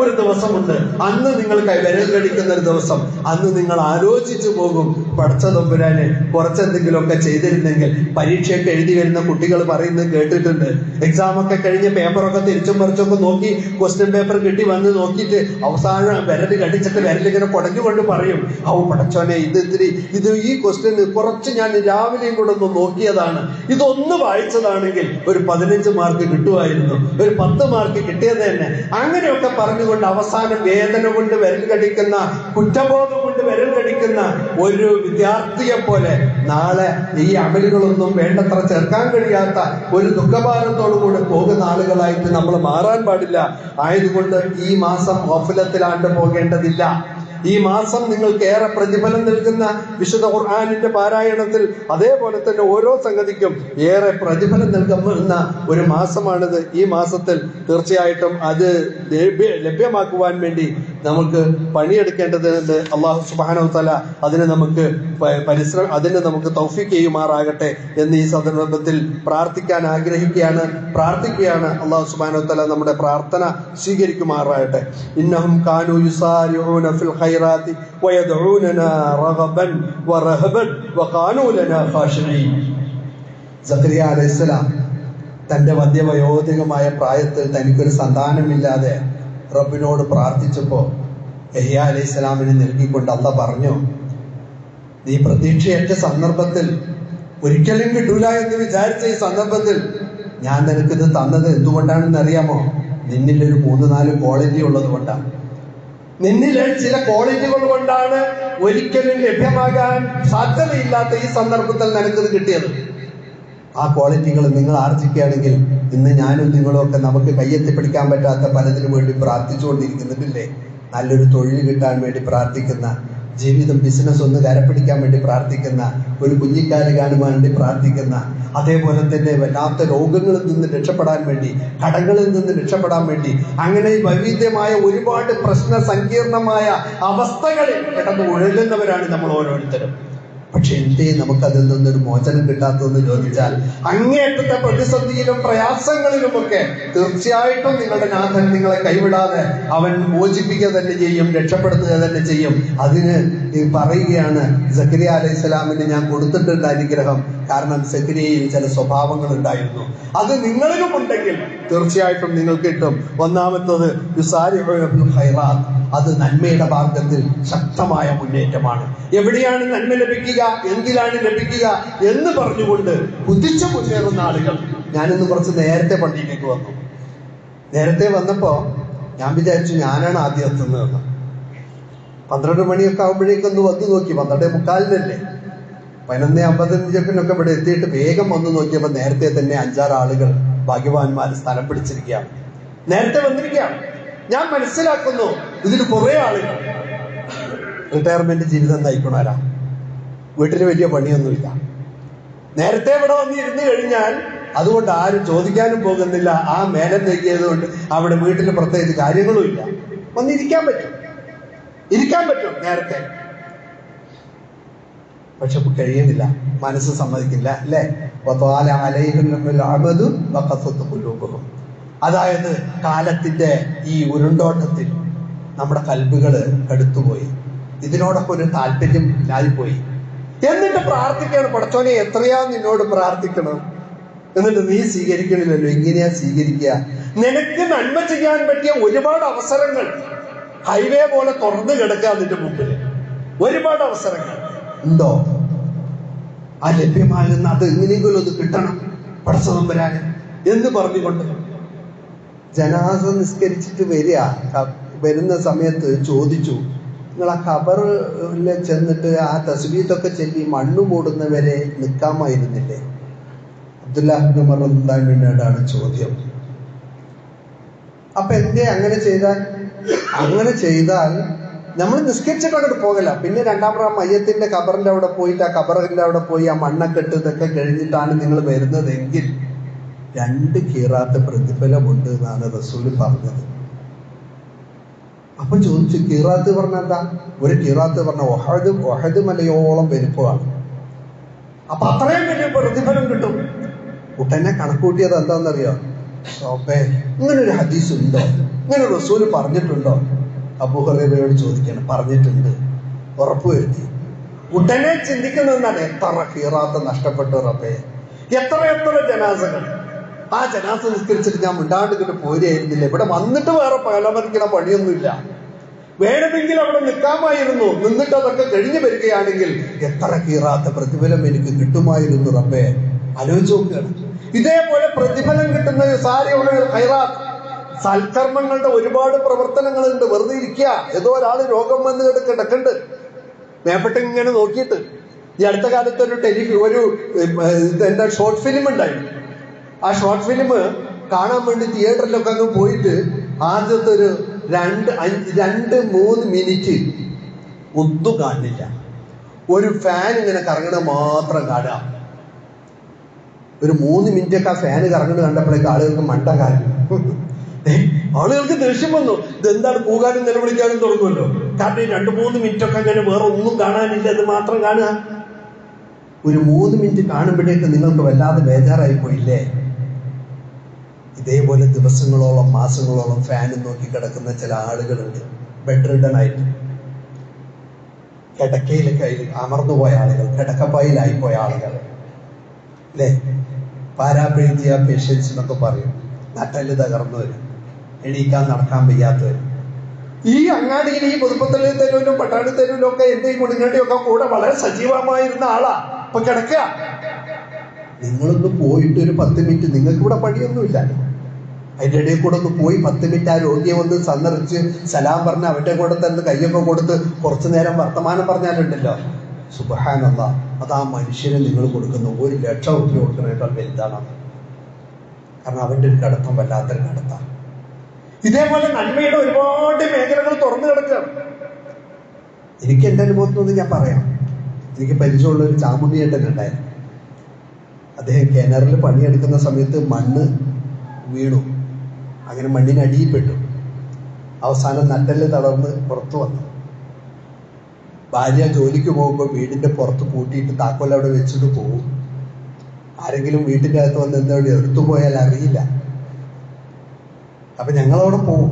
A: ഒരു ദിവസമുണ്ട്. അന്ന് നിങ്ങൾ വിരൽ കടിക്കുന്ന ഒരു ദിവസം. അന്ന് നിങ്ങൾ ആലോചിച്ചു പോകും, പഠിച്ച തമ്പുരാനെ കുറച്ചെന്തെങ്കിലുമൊക്കെ ചെയ്തിരുന്നെങ്കിൽ. പരീക്ഷയൊക്കെ എഴുതി വരുന്ന കുട്ടികൾ പറയുന്നത് കേട്ടിട്ടുണ്ട്. എക്സാമൊക്കെ കഴിഞ്ഞ് പേപ്പറൊക്കെ തിരിച്ചും മറിച്ചൊക്കെ നോക്കി ക്വസ്റ്റ്യൻ പേപ്പർ കിട്ടി വന്ന് നോക്കിയിട്ട് അവസാനം വിരൽ കടിച്ചിട്ട് വിരലിങ്ങനെ കുടഞ്ഞുകൊണ്ട് പറയും, പടച്ചോനെ ഇത് ഈ ക്വസ്റ്റ്യൻ കുറച്ച് ഞാൻ രാവിലെയും കൂടെ ഒന്ന് നോക്കിയതാണ്, ഇതൊന്ന് വായിച്ചതാണെങ്കിൽ ഒരു 15 മാർക്ക് കിട്ടുമായിരുന്നു, ഒരു 10 മാർക്ക് കിട്ടിയത് തന്നെ. അങ്ങനെയൊക്കെ പറഞ്ഞുകൊണ്ട് അവസാനം വേദന കൊണ്ട് വിരൽ കടിക്കുന്ന, കുറ്റബോധം കൊണ്ട് വിരൽ കടിക്കുന്ന ഒരു വിദ്യാർത്ഥിയെ പോലെ നാളെ ഈ അമലുകളൊന്നും വേണ്ടത്ര ചേർക്കാൻ കഴിയാത്ത ഒരു ദുഃഖഭാരത്തോടുകൂടി പോകുന്ന ആളുകളായിട്ട് നമ്മൾ മാറാൻ പാടില്ല. ആയതുകൊണ്ട് ഈ മാസം ഗഫലത്തിലാണ്ട് പോകേണ്ടതില്ല. ഈ മാസം നിങ്ങൾക്ക് ഏറെ പ്രതിഫലം നൽകുന്ന വിശുദ്ധ ഖുർആനിന്റെ പാരായണത്തിൽ അതേപോലെ തന്നെ ഓരോ സംഗതിക്കും ഏറെ പ്രതിഫലം നൽകുന്ന ഒരു മാസമാണിത്. ഈ മാസത്തിൽ തീർച്ചയായിട്ടും അത് ലഭ്യമാക്കുവാൻ വേണ്ടി നമുക്ക് പണിയെടുക്കേണ്ടതുണ്ട്. അല്ലാഹു സുബ്ഹാനഹു വ തആല അതിന് നമുക്ക് തൗഫീഖ് ചെയ്യുമാറാകട്ടെ എന്ന് ഈ സന്ദർഭത്തിൽ പ്രാർത്ഥിക്കാൻ ആഗ്രഹിക്കുകയാണ്, പ്രാർത്ഥിക്കുകയാണ്. അല്ലാഹു സുബ്ഹാനഹു വ തആല നമ്മുടെ പ്രാർത്ഥന സ്വീകരിക്കുമാറാകട്ടെ. ഇന്നഹും കാനൂ യുസാരിഊന ഫിൽ ഖൈറാത്തി വയദ്ഊനനാ റഗബൻ വറഹബൻ വകാനൂ ലനാ ഖാശിഈൻ. സക്കരിയ അലൈഹിസ്സലാം തന്റെ മധ്യവയോധികമായ പ്രായത്തിൽ തനിക്കൊരു സന്താനമില്ലാതെ റബ്ബിനോട് പ്രാർത്ഥിച്ചപ്പോൾ യഹ്യ അലൈഹിസ്സലാമിനെ നൽകിക്കൊണ്ട് അല്ലാഹ് പറഞ്ഞു, നീ പ്രതീക്ഷയറ്റ സന്ദർഭത്തിൽ, ഒരിക്കലും കിട്ടൂല എന്ന് വിചാരിച്ച ഈ സന്ദർഭത്തിൽ ഞാൻ നിനക്കിത് തന്നത് എന്തുകൊണ്ടാണെന്ന് അറിയാമോ? നിന്നിലൊരു 3-4 ക്വാളിറ്റി ഉള്ളത് കൊണ്ടാണ്. നിന്നിലെ ചില ക്വാളിറ്റികൾ കൊണ്ടാണ് ഒരിക്കലും ലഭ്യമാകാൻ സാധ്യതയില്ലാത്ത ഈ സന്ദർഭത്തിൽ നിനക്കിത് കിട്ടിയത്. ആ ക്വാളിറ്റികൾ നിങ്ങൾ ആർജിക്കുകയാണെങ്കിൽ ഇന്ന് ഞാനും നിങ്ങളും ഒക്കെ നമുക്ക് കയ്യെത്തിപ്പിടിക്കാൻ പറ്റാത്ത പലതിനു വേണ്ടി പ്രാർത്ഥിച്ചുകൊണ്ടിരിക്കുന്നില്ലേ? നല്ലൊരു തൊഴിൽ കിട്ടാൻ വേണ്ടി പ്രാർത്ഥിക്കുന്ന, ജീവിതം ബിസിനസ് ഒന്ന് കരപ്പിടിക്കാൻ വേണ്ടി പ്രാർത്ഥിക്കുന്ന, ഒരു കുഞ്ഞിക്കാല് കാണുവാൻ വേണ്ടി പ്രാർത്ഥിക്കുന്ന, അതേപോലെ തന്നെ വല്ലാത്ത രോഗങ്ങളിൽ നിന്ന് രക്ഷപ്പെടാൻ വേണ്ടി, കടങ്ങളിൽ നിന്ന് രക്ഷപ്പെടാൻ വേണ്ടി, അങ്ങനെ വൈവിധ്യമായ ഒരുപാട് സങ്കീർണമായ അവസ്ഥകളിൽ കിടന്ന് ഉഴലുന്നവരാണ് നമ്മൾ ഓരോരുത്തരും. പക്ഷെ എന്തേ നമുക്കതിൽ നിന്നൊരു മോചനം കിട്ടാത്തതെന്ന് ചോദിച്ചാൽ, അങ്ങേയറ്റത്തെ പ്രതിസന്ധിയിലും പ്രയാസങ്ങളിലുമൊക്കെ തീർച്ചയായിട്ടും നിങ്ങളുടെ നാഥൻ നിങ്ങളെ കൈവിടാതെ അവൻ മോചിപ്പിക്കുക തന്നെ ചെയ്യും, രക്ഷപ്പെടുത്തുക തന്നെ ചെയ്യും. അതിന് പറയുകയാണ്, സക്കരിയ അലൈഹിസ്സലാമിന് ഞാൻ കൊടുത്തിട്ടുണ്ട് അനുഗ്രഹം. കാരണം സക്കരിയയിൽ ചില സ്വഭാവങ്ങൾ ഉണ്ടായിരുന്നു, അത് നിങ്ങളിലും ഉണ്ടെങ്കിൽ തീർച്ചയായിട്ടും നിങ്ങൾക്ക് കിട്ടും. ഒന്നാമത്തത് യുസാരിഊന ഫിൽ ഖൈറാത്ത്, അത് നന്മയുടെ മാർഗത്തിൽ ശക്തമായ മുന്നേറ്റമാണ്. എവിടെയാണ് നന്മ ലഭിക്കുക, എന്തിലാണ് ലഭിക്കുക എന്ന് പറഞ്ഞുകൊണ്ട് കുതിച്ചു മുന്നേറുന്ന ആളുകൾ. ഞാനിന്ന് കുറച്ച് നേരത്തെ പള്ളിയിലേക്ക് വന്നു. നേരത്തെ വന്നപ്പോ ഞാൻ വിചാരിച്ചു ഞാനാണ് ആദ്യം എത്തുന്നതെന്ന്. 12 മണിയൊക്കെ ആകുമ്പോഴേക്കൊന്ന് വന്നു നോക്കി. 12:45 11:55 ഇവിടെ എത്തിയിട്ട് വേഗം വന്നു നോക്കിയപ്പോ നേരത്തെ തന്നെ 5-6 ആളുകൾ ഭാഗ്യവാന്മാർ സ്ഥലം പിടിച്ചിരിക്കുകയാണ്, നേരത്തെ വന്നിരിക്കുകയാണ്. ഞാൻ മനസ്സിലാക്കുന്നു ഇതിൽ കുറെ ആളുകൾ റിട്ടയർമെന്റ് ജീവിതം നയിക്കണവരാ, വീട്ടിൽ വലിയ പണിയൊന്നുമില്ല. നേരത്തെ ഇവിടെ വന്നിരുന്നു കഴിഞ്ഞാൽ അതുകൊണ്ട് ആരും ചോദിക്കാനും പോകുന്നില്ല. ആ മേലം നെയ്യത് കൊണ്ട് അവിടെ വീട്ടിൽ പ്രത്യേകിച്ച് കാര്യങ്ങളും ഇല്ല, വന്നിരിക്കാൻ പറ്റും, ഇരിക്കാൻ പറ്റും നേരത്തെ. പക്ഷെ കഴിയുന്നില്ല, മനസ്സ് സമ്മതിക്കില്ല, അല്ലേ? അതായത് കാലത്തിന്റെ ഈ ഉരുണ്ടോട്ടത്തിൽ നമ്മുടെ കൽബുകള് കടുത്തുപോയി, ഇതിനോടൊക്കെ ഒരു താല്പര്യം ഇല്ലാതിപ്പോയി. എന്നിട്ട് പ്രാർത്ഥിക്കുകയാണ്, പടച്ചോനെ എത്രയാ നിന്നോട് പ്രാർത്ഥിക്കണം, എന്നിട്ട് നീ സ്വീകരിക്കണില്ലല്ലോ. എങ്ങനെയാ സ്വീകരിക്കുക? നിനക്ക് നന്മ ചെയ്യാൻ പറ്റിയ ഒരുപാട് അവസരങ്ങൾ ഹൈവേ പോലെ തുറന്നു കിടക്കുക അതിന്റെ മുമ്പിൽ. ഒരുപാട് അവസരങ്ങൾ ഉണ്ടോ? ആ ലഭ്യമാകുന്ന അത് എങ്ങനെയെങ്കിലും ഒന്ന് കിട്ടണം പടച്ചവൻ വരാന് എന്ന് പറഞ്ഞുകൊണ്ട് ജനാസ നിസ്കരിച്ചിട്ട് വരുന്ന സമയത്ത് ചോദിച്ചു, നിങ്ങൾ ആ ഖബറിൽ ചെന്നിട്ട് ആ തസ്ബീഹത്തൊക്കെ ചൊല്ലി മണ്ണ് മൂടുന്നവരെ നിൽക്കാമായിരുന്നില്ലേ? അബ്ദുല്ലാഹ് ഇബ്നു ഉമർ റളിയല്ലാഹു ചോദ്യം. അപ്പൊ എന്തേ അങ്ങനെ ചെയ്താൽ നമ്മൾ നിസ്കരിച്ചിട്ട് അങ്ങോട്ട് പോകല. പിന്നെ രണ്ടാം മയ്യത്തിന്റെ ഖബറിന്റെ അവിടെ പോയിട്ട് ആ ഖബറിന്റെ അവിടെ പോയി ആ മണ്ണൊക്കെ ഇട്ട് ഇതൊക്കെ കഴിഞ്ഞിട്ടാണ് നിങ്ങൾ വരുന്നതെങ്കിൽ 2 ഖിറാത്ത് പ്രതിഫലമുണ്ട് എന്നാണ് റസൂല് പറഞ്ഞത്. അപ്പൊ ചോദിച്ചു, ഖിറാത്ത് പറഞ്ഞ എന്താ? ഒരു ഖിറാത്ത് പറഞ്ഞ ഒഹദ് മലയോളം വലുപ്പമാണ്. അപ്പൊ അത്രയും വലിയ പ്രതിഫലം കിട്ടും. ഉടനെ കണക്കൂട്ടിയത് എന്താണെന്നറിയോ? ഇങ്ങനൊരു ഹദീസ് ഉണ്ടോ? ഇങ്ങനെ റസൂല് പറഞ്ഞിട്ടുണ്ടോ? അബൂ ഹുറൈറയോട് ചോദിക്കണം. പറഞ്ഞിട്ടുണ്ട്, ഉറപ്പുവരുത്തി. ഉടനെ ചിന്തിക്കുന്നതാണ്, എത്ര ഖിറാത്ത് നഷ്ടപ്പെട്ടു റബ്ബേ, എത്ര ജനാസകൾ. ആ ജനാസ നിസ്കരിച്ചിട്ട് ഞാൻ മിണ്ടാണ്ടിട്ട് പോരുകയായിരുന്നില്ല. ഇവിടെ വന്നിട്ട് വേറെ പകലമരിക്കണ പണിയൊന്നുമില്ല. വേണമെങ്കിൽ അവിടെ നിൽക്കാമായിരുന്നു. നിന്നിട്ട് അതൊക്കെ കഴിഞ്ഞു വരികയാണെങ്കിൽ എത്ര ഖിറാത്ത് പ്രതിഫലം എനിക്ക് കിട്ടുമായിരുന്നു റബ്ബേ. ആലോചിച്ച് നോക്കുകയാണ്. ഇതേപോലെ പ്രതിഫലം കിട്ടുന്ന സൽക്കർമ്മങ്ങളുടെ ഒരുപാട് പ്രവർത്തനങ്ങളുണ്ട്. വെറുതെ ഇരിക്കുക, ഏതോ ഒരാള് രോഗം വന്ന് കിടക്കണ്ട് മേപ്പെട്ട് ഇങ്ങനെ നോക്കിയിട്ട്. ഈ അടുത്ത കാലത്ത് ഒരു എന്താ ഷോർട്ട് ഫിലിം ഉണ്ടായിരുന്നു. ആ ഷോർട്ട് ഫിലിം കാണാൻ വേണ്ടി തിയേറ്ററിലൊക്കെ അങ്ങ് പോയിട്ട് ആദ്യത്തെ ഒരു 2-3 മിനിറ്റ് ഒന്നും കാണില്ല. ഒരു ഫാൻ ഇങ്ങനെ കറങ്ങണ മാത്രം കാണാം. ഒരു 3 മിനിറ്റൊക്കെ ആ ഫാന് കറങ്ങുന്നത് കണ്ടപ്പോഴേക്ക് ആളുകൾക്ക് മണ്ട കാര്യം. ആളുകൾക്ക് ദേഷ്യം വന്നു. ഇതെന്താണ് കൂകാനും നിലവിളിക്കാനും തുടങ്ങുമല്ലോ. കാരണം ഈ 2-3 മിനിറ്റൊക്കെ അങ്ങനെ വേറെ ഒന്നും കാണാനില്ല, ഇത് മാത്രം കാണുക. ഒരു 3 മിനിറ്റ് കാണുമ്പോഴേക്ക് നിങ്ങൾക്ക് വല്ലാതെ ബേജാറായി പോയില്ലേ? ഇതേപോലെ ദിവസങ്ങളോളം മാസങ്ങളോളം ഫാൻ നോക്കി കിടക്കുന്ന ചില ആളുകളുണ്ട്. ബെഡ് റിഡൺ ആയിട്ട് കിടക്കയിലൊക്കെ അമർന്നുപോയ ആളുകൾ, കിടക്കപ്പായിലായിപ്പോയ ആളുകൾ അല്ലേ? പാരാപ്രീതിയ പേഷ്യൻസ് എന്നൊക്കെ പറയും. നട്ടല് തകർന്നവരും, എണീക്കാൻ നടക്കാൻ വയ്യാത്തവരും. ഈ അങ്ങാടിയിൽ ഈ പുതുപ്പത്തലി തെരുവിലും പട്ടാണി തെരുവിലും ഒക്കെ എന്റെ ഈ മുടിങ്ങണ്ടിയൊക്കെ കൂടെ വളരെ സജീവമായിരുന്ന ആളാ. അപ്പൊ കിടക്കുക. നിങ്ങളൊന്ന് പോയിട്ട് ഒരു 10 മിനിറ്റ്, നിങ്ങൾക്ക് ഇവിടെ പണിയൊന്നുമില്ല, അതിൻ്റെ ഇടയിൽ കൂടെ ഒന്ന് പോയി 10 മിനിറ്റ് ആ രോഗിയെ ഒന്ന് സന്ദർശിച്ച് സലാം പറഞ്ഞ് അവരുടെ കൂടെ തന്നെ കയ്യൊക്കെ കൊടുത്ത് കുറച്ചു നേരം വർത്തമാനം പറഞ്ഞാലുണ്ടല്ലോ, സുബ്ഹാനല്ലാഹ്, അത് ആ മനുഷ്യന് നിങ്ങൾ കൊടുക്കുന്ന 1 ലക്ഷം രൂപ കൊടുക്കുന്നതിനേക്കാൾ വലുതാണ്. കാരണം അവൻ്റെ ഒരു കടത്തം വല്ലാത്തൊരു കടത്താണ്. ഇതേപോലെ നന്മയുടെ ഒരുപാട് മേഖലകൾ തുറന്നു കിടക്കുകയാണ്. എനിക്ക് എൻ്റെ അനുഭവത്തിൽ നിന്ന് ഞാൻ പറയാം. എനിക്ക് പരിചയമുള്ള ഒരു ചാമുണ്ണിയേട്ടൻ ഉണ്ടായിരുന്നു. അദ്ദേഹം കിണറിൽ പണിയെടുക്കുന്ന സമയത്ത് മണ്ണ് വീണു. അങ്ങനെ മണ്ണിനടിയിൽപ്പെട്ടു. അവസാനം നട്ടെല്ല് തളർന്ന് പുറത്തു വന്നു. ഭാര്യ ജോലിക്ക് പോകുമ്പോൾ വീടിന്റെ പുറത്ത് പൂട്ടിയിട്ട് താക്കോൽ അവിടെ വെച്ചിട്ട് പോകും. ആരെങ്കിലും വീട്ടിൻ്റെ അകത്ത് വന്ന് എന്താ എടുത്തു പോയാൽ അറിയില്ല. അപ്പൊ ഞങ്ങളവിടെ പോവും.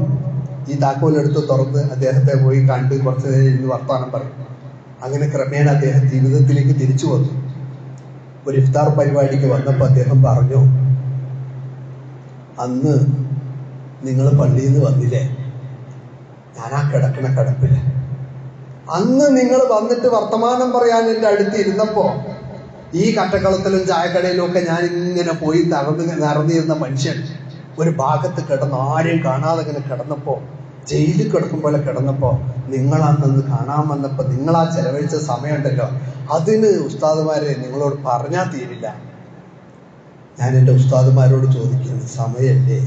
A: ഈ താക്കോലെടുത്ത് തുറന്ന് അദ്ദേഹത്തെ പോയി കണ്ട് കുറച്ച് നേരം ഇരുന്ന് വർത്തമാനം പറയും. അങ്ങനെ ക്രമേണ അദ്ദേഹം ജീവിതത്തിലേക്ക് തിരിച്ചു വന്നു. ഒരു ഇഫ്താർ പരിപാടിക്ക് വന്നപ്പോൾ അദ്ദേഹം പറഞ്ഞു, അന്ന് നിങ്ങൾ പള്ളിയിൽ നിന്ന് വന്നില്ലേ, ഞാൻ ആ കിടക്കണ കിടപ്പില്ല. അന്ന് നിങ്ങൾ വന്നിട്ട് വർത്തമാനം പറയാൻ എൻ്റെ അടുത്ത് ഇരുന്നപ്പോ ഈ കട്ടക്കളത്തിലും ചായക്കടയിലും ഒക്കെ ഞാൻ ഇങ്ങനെ പോയി നടന്നിരുന്ന മനുഷ്യൻ ഒരു ഭാഗത്ത് കിടന്ന് ആരെയും കാണാതെ ഇങ്ങനെ കിടന്നപ്പോ, ജയിലിൽ കിടക്കും പോലെ കിടന്നപ്പോ, നിങ്ങളന്ന് കാണാൻ വന്നപ്പോ നിങ്ങളാ ചെലവഴിച്ച സമയമുണ്ടല്ലോ, അതിന് ഉസ്താദുമാരെ നിങ്ങളോട് പറഞ്ഞാൽ തീരില്ല. ഞാൻ എൻ്റെ ഉസ്താദുമാരോട് ചോദിക്കുന്നത്, സമയല്ലേ?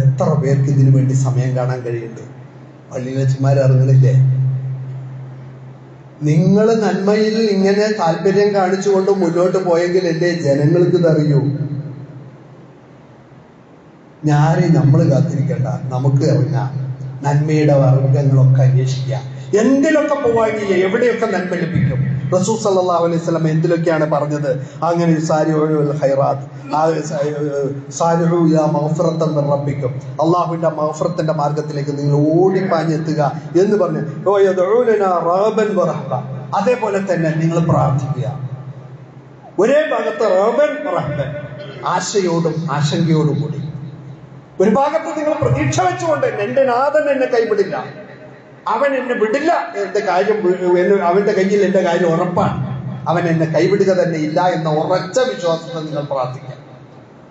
A: എത്ര പേർക്ക് ഇതിനു വേണ്ടി സമയം കാണാൻ കഴിയുന്നുണ്ട്? പള്ളിയിലച്ചന്മാർ അറിഞ്ഞില്ലേ? നിങ്ങൾ നന്മയിൽ ഇങ്ങനെ താല്പര്യം കാണിച്ചുകൊണ്ട് മുന്നോട്ട് പോയെങ്കിൽ എന്റെ ജനങ്ങൾക്ക് ഇതറിയൂ. നമ്മൾ കാത്തിരിക്കണ്ട, നമുക്ക് ഇറങ്ങാം, നന്മയുടെ വർഗങ്ങളൊക്കെ അന്വേഷിക്കുക, എന്തിലൊക്കെ പോവാൻ എവിടെയൊക്കെ നന്മ ലഭിക്കും റസൂൽ സല്ലല്ലാഹു അലൈഹി വസല്ലം എന്തിലൊക്കെയാണ് പറഞ്ഞത്? അങ്ങനെ സാരിഉൽ ഖൈറാത്ത്, സാരിഉ ഇലാ മഗ്ഫിറത്തൻ മിർ റബ്ബിക്കും, അള്ളാഹുവിന്റെ മഗ്ഫിറത്തിന്റെ മാർഗത്തിലേക്ക് നിങ്ങൾ ഓടിപ്പാഞ്ഞെത്തുക എന്ന് പറഞ്ഞു. വയദഊനനാ റഗബൻ വറഹബ, അതേപോലെ തന്നെ നിങ്ങൾ പ്രാർത്ഥിക്കുക. ഒരേ ഭാഗത്ത് റഗബൻ റഹബൻ, ആശയോടും ആശങ്കയോടും കൂടി. ഒരു ഭാഗത്ത് നിങ്ങൾ പ്രതീക്ഷ വെച്ചുകൊണ്ട് എന്റെ നാഥൻ എന്നെ കൈവിടില്ല, അവൻ എന്നെ വിടില്ല, എന്റെ കാര്യം അവന്റെ കയ്യിൽ എന്റെ കാര്യം ഉറപ്പാണ്, അവൻ എന്നെ കൈവിടുക തന്നെ ഇല്ല എന്ന ഉറച്ച വിശ്വാസത്തെ നിങ്ങൾ പ്രാർത്ഥിക്കുക.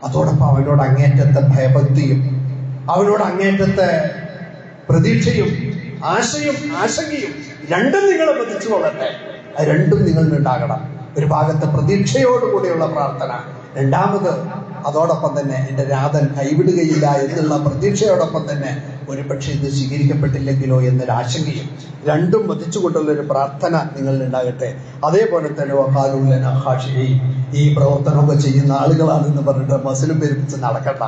A: അതോടൊപ്പം അവനോട് അങ്ങേറ്റത്തെ ഭയഭക്തിയും അവനോട് അങ്ങേറ്റത്തെ പ്രതീക്ഷയും ആശയും ആശങ്കയും രണ്ടും നിങ്ങൾ ബന്ധിച്ചു കൊള്ളട്ടെ. അത് രണ്ടും നിങ്ങളിലുണ്ടാകണം. ഒരു ഭാഗത്ത് പ്രതീക്ഷയോടുകൂടിയുള്ള പ്രാർത്ഥന, രണ്ടാമത് അതോടൊപ്പം തന്നെ എൻ്റെ നാഥൻ കൈവിടുകയില്ല എന്നുള്ള പ്രതീക്ഷയോടൊപ്പം തന്നെ ഒരു പക്ഷേ ഇത് സ്വീകരിക്കപ്പെട്ടില്ലെങ്കിലോ എന്നൊരു ആശങ്കയും, രണ്ടും വധിച്ചുകൊണ്ടുള്ളൊരു പ്രാർത്ഥന നിങ്ങളിലുണ്ടാകട്ടെ. അതേപോലെ തന്നെ വഖാലൂലന ഖാശിഈൻ, ഈ പ്രവർത്തനമൊക്കെ ചെയ്യുന്ന ആളുകളാണെന്ന് പറഞ്ഞിട്ട് മസിലും പെരുപ്പിച്ച് നടക്കണ്ട.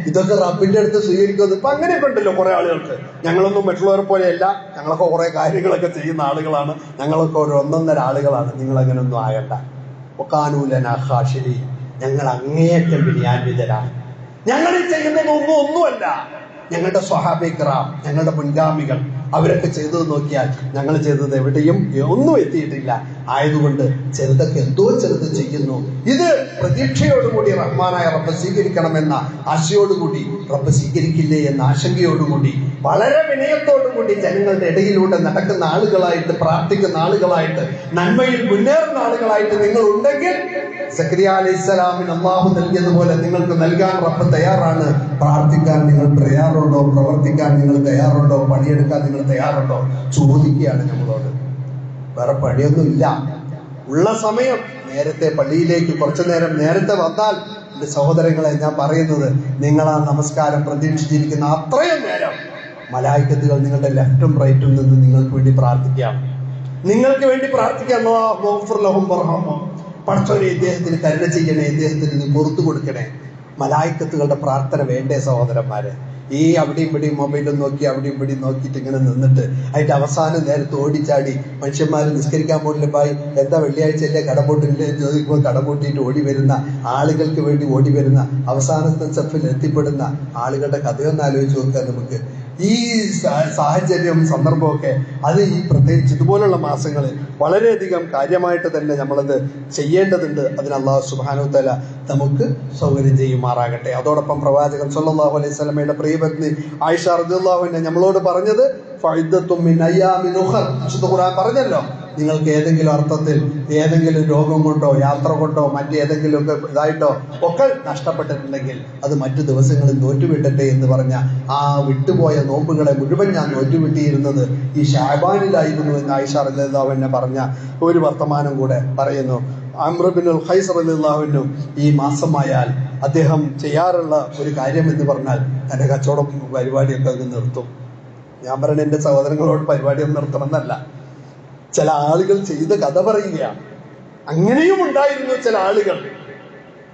A: ഇതൊക്കെ റബ്ബിന്റെ അടുത്ത് സ്വീകരിക്കുന്നത് ഇപ്പൊ അങ്ങനെയൊക്കെ ഉണ്ടല്ലോ കുറെ ആളുകൾക്ക്. ഞങ്ങളൊന്നും മറ്റുള്ളവരെ പോലെയല്ല, ഞങ്ങളൊക്കെ കുറെ കാര്യങ്ങളൊക്കെ ചെയ്യുന്ന ആളുകളാണ്, ഞങ്ങളൊക്കെ ഒരു ഒന്നൊന്നര ആളുകളാണ്. നിങ്ങൾ അങ്ങനെ ഒന്നും ആകണ്ട. വഖാലൂലന ഖാശിഈൻ, ഞങ്ങൾ അങ്ങേയറ്റം വിനയാന്വിതരാണ്. ഞങ്ങൾ ഈ ചെയ്യുന്നതൊന്നും ഒന്നുമല്ല. ഞങ്ങളുടെ സ്വഹാബെ കിറാം, ഞങ്ങളുടെ മുൻഗാമികൾ, അവരൊക്കെ ചെയ്തത് നോക്കിയാൽ ഞങ്ങൾ ചെയ്തത് എവിടെയും ഒന്നും എത്തിയിട്ടില്ല. ആയതുകൊണ്ട് ചെറുതൊക്കെ എന്തോ ചെറുത് ചെയ്യുന്നു. ഇത് പ്രതീക്ഷയോടുകൂടി റഹ്മാനായ റബ്ബ് സ്വീകരിക്കണമെന്ന ആശയോടുകൂടി റബ്ബ് സ്വീകരിക്കില്ലേ എന്ന ആശങ്കയോടുകൂടി വളരെ വിനയത്തോടുകൂടി ജനങ്ങളുടെ ഇടയിലൂടെ നടക്കുന്ന ആളുകളായിട്ട്, പ്രാർത്ഥിക്കുന്ന ആളുകളായിട്ട്, നന്മയിൽ മുന്നേറുന്ന ആളുകളായിട്ട് നിങ്ങൾ ഉണ്ടെങ്കിൽ സക്കരിയ അലൈഹിസ്സലാമിന് അല്ലാഹു നൽകിയതുപോലെ നിങ്ങൾക്ക് നൽകാൻ റബ്ബ് തയ്യാറാണ്. പ്രാർത്ഥിക്കാൻ നിങ്ങൾ തയ്യാറുണ്ടോ? പ്രവർത്തിക്കാൻ നിങ്ങൾ തയ്യാറുണ്ടോ? പണിയെടുക്കാൻ നിങ്ങൾ തയ്യാറുണ്ടോ? ചോദിക്കുകയാണ് നമ്മളോട്. വേറെ പണിയൊന്നുമില്ല. ഉള്ള സമയം നേരത്തെ പള്ളിയിലേക്ക് കുറച്ചു നേരം നേരത്തെ വന്നാൽ, എൻ്റെ സഹോദരങ്ങളെ ഞാൻ പറയുന്നത്, നിങ്ങൾ ആ നമസ്കാരം പ്രതീക്ഷിച്ചിരിക്കുന്ന അത്രയും നേരം മലായിക്കത്തുകൾ നിങ്ങളുടെ ലെഫ്റ്റും റൈറ്റും നിന്ന് നിങ്ങൾക്ക് വേണ്ടി പ്രാർത്ഥിക്കാം. നിങ്ങൾക്ക് വേണ്ടി പ്രാർത്ഥിക്കാം. പടച്ചോനെ, ഇദ്ദേഹത്തിന് കരുണ ചെയ്യണേ, ഇദ്ദേഹത്തിന് ഇത് പുറത്തു കൊടുക്കണേ. മലായിക്കത്തുകളുടെ പ്രാർത്ഥന വേണ്ടേ സഹോദരന്മാരെ? ഈ അവിടെയും ഇവിടെയും മൊബൈലും നോക്കി അവിടെയും ഇവിടെയും നോക്കിയിട്ട് ഇങ്ങനെ നിന്നിട്ട് അതിന്റെ അവസാനം നേരത്ത് ഓടിച്ചാടി മനുഷ്യന്മാർ നിസ്കരിക്കാൻ പോലും ഭായി എന്താ വെള്ളിയാഴ്ചയല്ലേ കടപൂട്ടില്ലേ ചോദിക്കുമ്പോൾ കടപൂട്ടിയിട്ട് ഓടി വരുന്ന ആളുകൾക്ക് വേണ്ടി ഓടി വരുന്ന അവസാനത്തെ സ്റ്റെപ്പിൽ എത്തിപ്പെടുന്ന ആളുകളുടെ കഥയൊന്ന് ആലോചിച്ച് നോക്കുക നമുക്ക്. ഈ സാഹചര്യവും സന്ദർഭമൊക്കെ അത് ഈ പ്രത്യേകിച്ച് ഇതുപോലുള്ള മാസങ്ങളിൽ വളരെയധികം കാര്യമായിട്ട് തന്നെ നമ്മളത് ചെയ്യേണ്ടതുണ്ട്. അതിന് അല്ലാഹു സുബ്ഹാനഹു തആല നമുക്ക് സൗകര്യം ചെയ്യുമാറാകട്ടെ. അതോടൊപ്പം പ്രവാചകൻ സല്ലല്ലാഹു അലൈഹി വസല്ലമയുടെ പ്രിയപത്നി ആയിഷ റളിയല്ലാഹു അൻഹ നമ്മളോട് പറഞ്ഞത് ഫഇദ്ദത്തും മിൻ അയ്യാമിൻ ഉഖർ, വിശുദ്ധ ഖുർആൻ പറഞ്ഞല്ലോ, നിങ്ങൾക്ക് ഏതെങ്കിലും അർത്ഥത്തിൽ ഏതെങ്കിലും രോഗം കൊണ്ടോ യാത്ര കൊണ്ടോ മറ്റേതെങ്കിലും ഒക്കെ ഇതായിട്ടോ ഒക്കെ നഷ്ടപ്പെട്ടിട്ടുണ്ടെങ്കിൽ അത് മറ്റു ദിവസങ്ങളിൽ നോറ്റുവിട്ടട്ടെ എന്ന് പറഞ്ഞ ആ വിട്ടുപോയ നോമ്പുകളെ മുഴുവൻ ഞാൻ നോറ്റുവിട്ടിയിരുന്നത് ഈ ഷഅബാനിലായിരുന്നു എന്ന് ആയിഷ റളിയല്ലാഹു അൻഹ പറഞ്ഞ ഒരു വർത്തമാനം കൂടെ പറയുന്നു. അംർ ബിനുൽ ഖൈസ് റളിയല്ലാഹു അൻഹു ഈ മാസമായാൽ അദ്ദേഹം ചെയ്യാറുള്ള ഒരു കാര്യം എന്ന് പറഞ്ഞാൽ തന്റെ കച്ചവടം പരിപാടിയൊക്കെ അത് നിർത്തും. ഞാൻ പറഞ്ഞ എൻ്റെ സഹോദരങ്ങളോട് പരിപാടിയൊന്നും നിർത്തണമെന്നല്ല, ചില ആളുകൾ ചെയ്ത കഥ പറയുകയാണ്. അങ്ങനെയും ഉണ്ടായിരുന്നു ചില ആളുകൾ.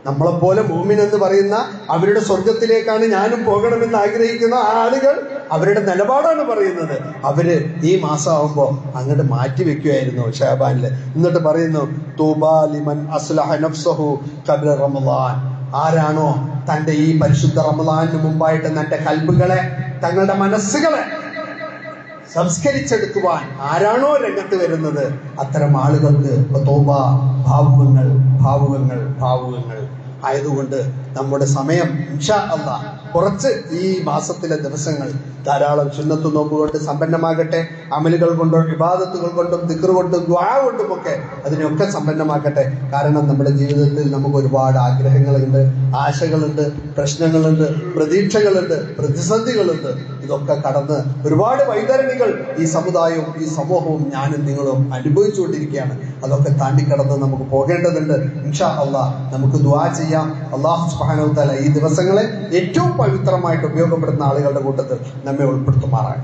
A: നമ്മളെപ്പോലെ മൂമിൻ എന്ന് പറയുന്ന അവരുടെ സ്വർഗത്തിലേക്കാണ് ഞാനും പോകണമെന്ന് ആഗ്രഹിക്കുന്ന ആ ആളുകൾ അവരുടെ നിലപാടാണ് പറയുന്നത്. അവര് ഈ മാസമാകുമ്പോ അങ്ങോട്ട് മാറ്റി വെക്കുമായിരുന്നു ഷഅബാനില്. എന്നിട്ട് പറയുന്നു, തൂബാ ലിമൻ അസ്ലഹ നഫ്സഹു ഖബ്ല റമളാൻ, ആരാണോ തന്റെ ഈ പരിശുദ്ധ റമളാനിന് മുമ്പായിട്ട് തന്റെ കൽബുകളെ, തങ്ങളുടെ മനസ്സുകളെ സംസ്കരിച്ചെടുക്കുവാൻ ആരാണോ രംഗത്ത് വരുന്നത്, അത്തരം ആളുകൾക്ക് തൗബ, ഭാവുകങ്ങൾ ഭാവുകങ്ങൾ ഭാവുകങ്ങൾ. ആയതുകൊണ്ട് നമ്മുടെ സമയം ഇൻഷാ അല്ലാഹ് കുറച്ച് ഈ മാസത്തിലെ ദിവസങ്ങൾ ധാരാളം സുന്നത്ത് നോമ്പ് കൊണ്ട് സമ്പന്നമാകട്ടെ, അമലുകൾ കൊണ്ടും ഇബാദത്തുകൾ കൊണ്ടും ദിക്ർ കൊണ്ടും ദുആ കൊണ്ടുമൊക്കെ അതിനെയൊക്കെ സമ്പന്നമാക്കട്ടെ. കാരണം നമ്മുടെ ജീവിതത്തിൽ നമുക്ക് ഒരുപാട് ആഗ്രഹങ്ങളുണ്ട്, ആശകളുണ്ട്, പ്രശ്നങ്ങളുണ്ട്, പ്രതീക്ഷകളുണ്ട്, പ്രതിസന്ധികളുണ്ട്. ഇതൊക്കെ കടന്ന് ഒരുപാട് വൈതരണികൾ ഈ സമുദായവും ഈ സമൂഹവും ഞാനും നിങ്ങളും അനുഭവിച്ചുകൊണ്ടിരിക്കുകയാണ്. അതൊക്കെ താണ്ടിക്കടന്ന് നമുക്ക് പോകേണ്ടതുണ്ട്. ഇൻഷാ അല്ലാഹ് നമുക്ക് ദുആ ചെയ്യാം. അല്ലാഹു സുബ്ഹാനഹു വ തആല ഈ ദിവസങ്ങളെ ഏറ്റവും പവിത്രമായിട്ട് ഉപയോഗപ്പെടുന്ന ആളുകളുടെ കൂട്ടത്തിൽ നമ്മെ ഉൾപ്പെടുത്തുമാറാണ്.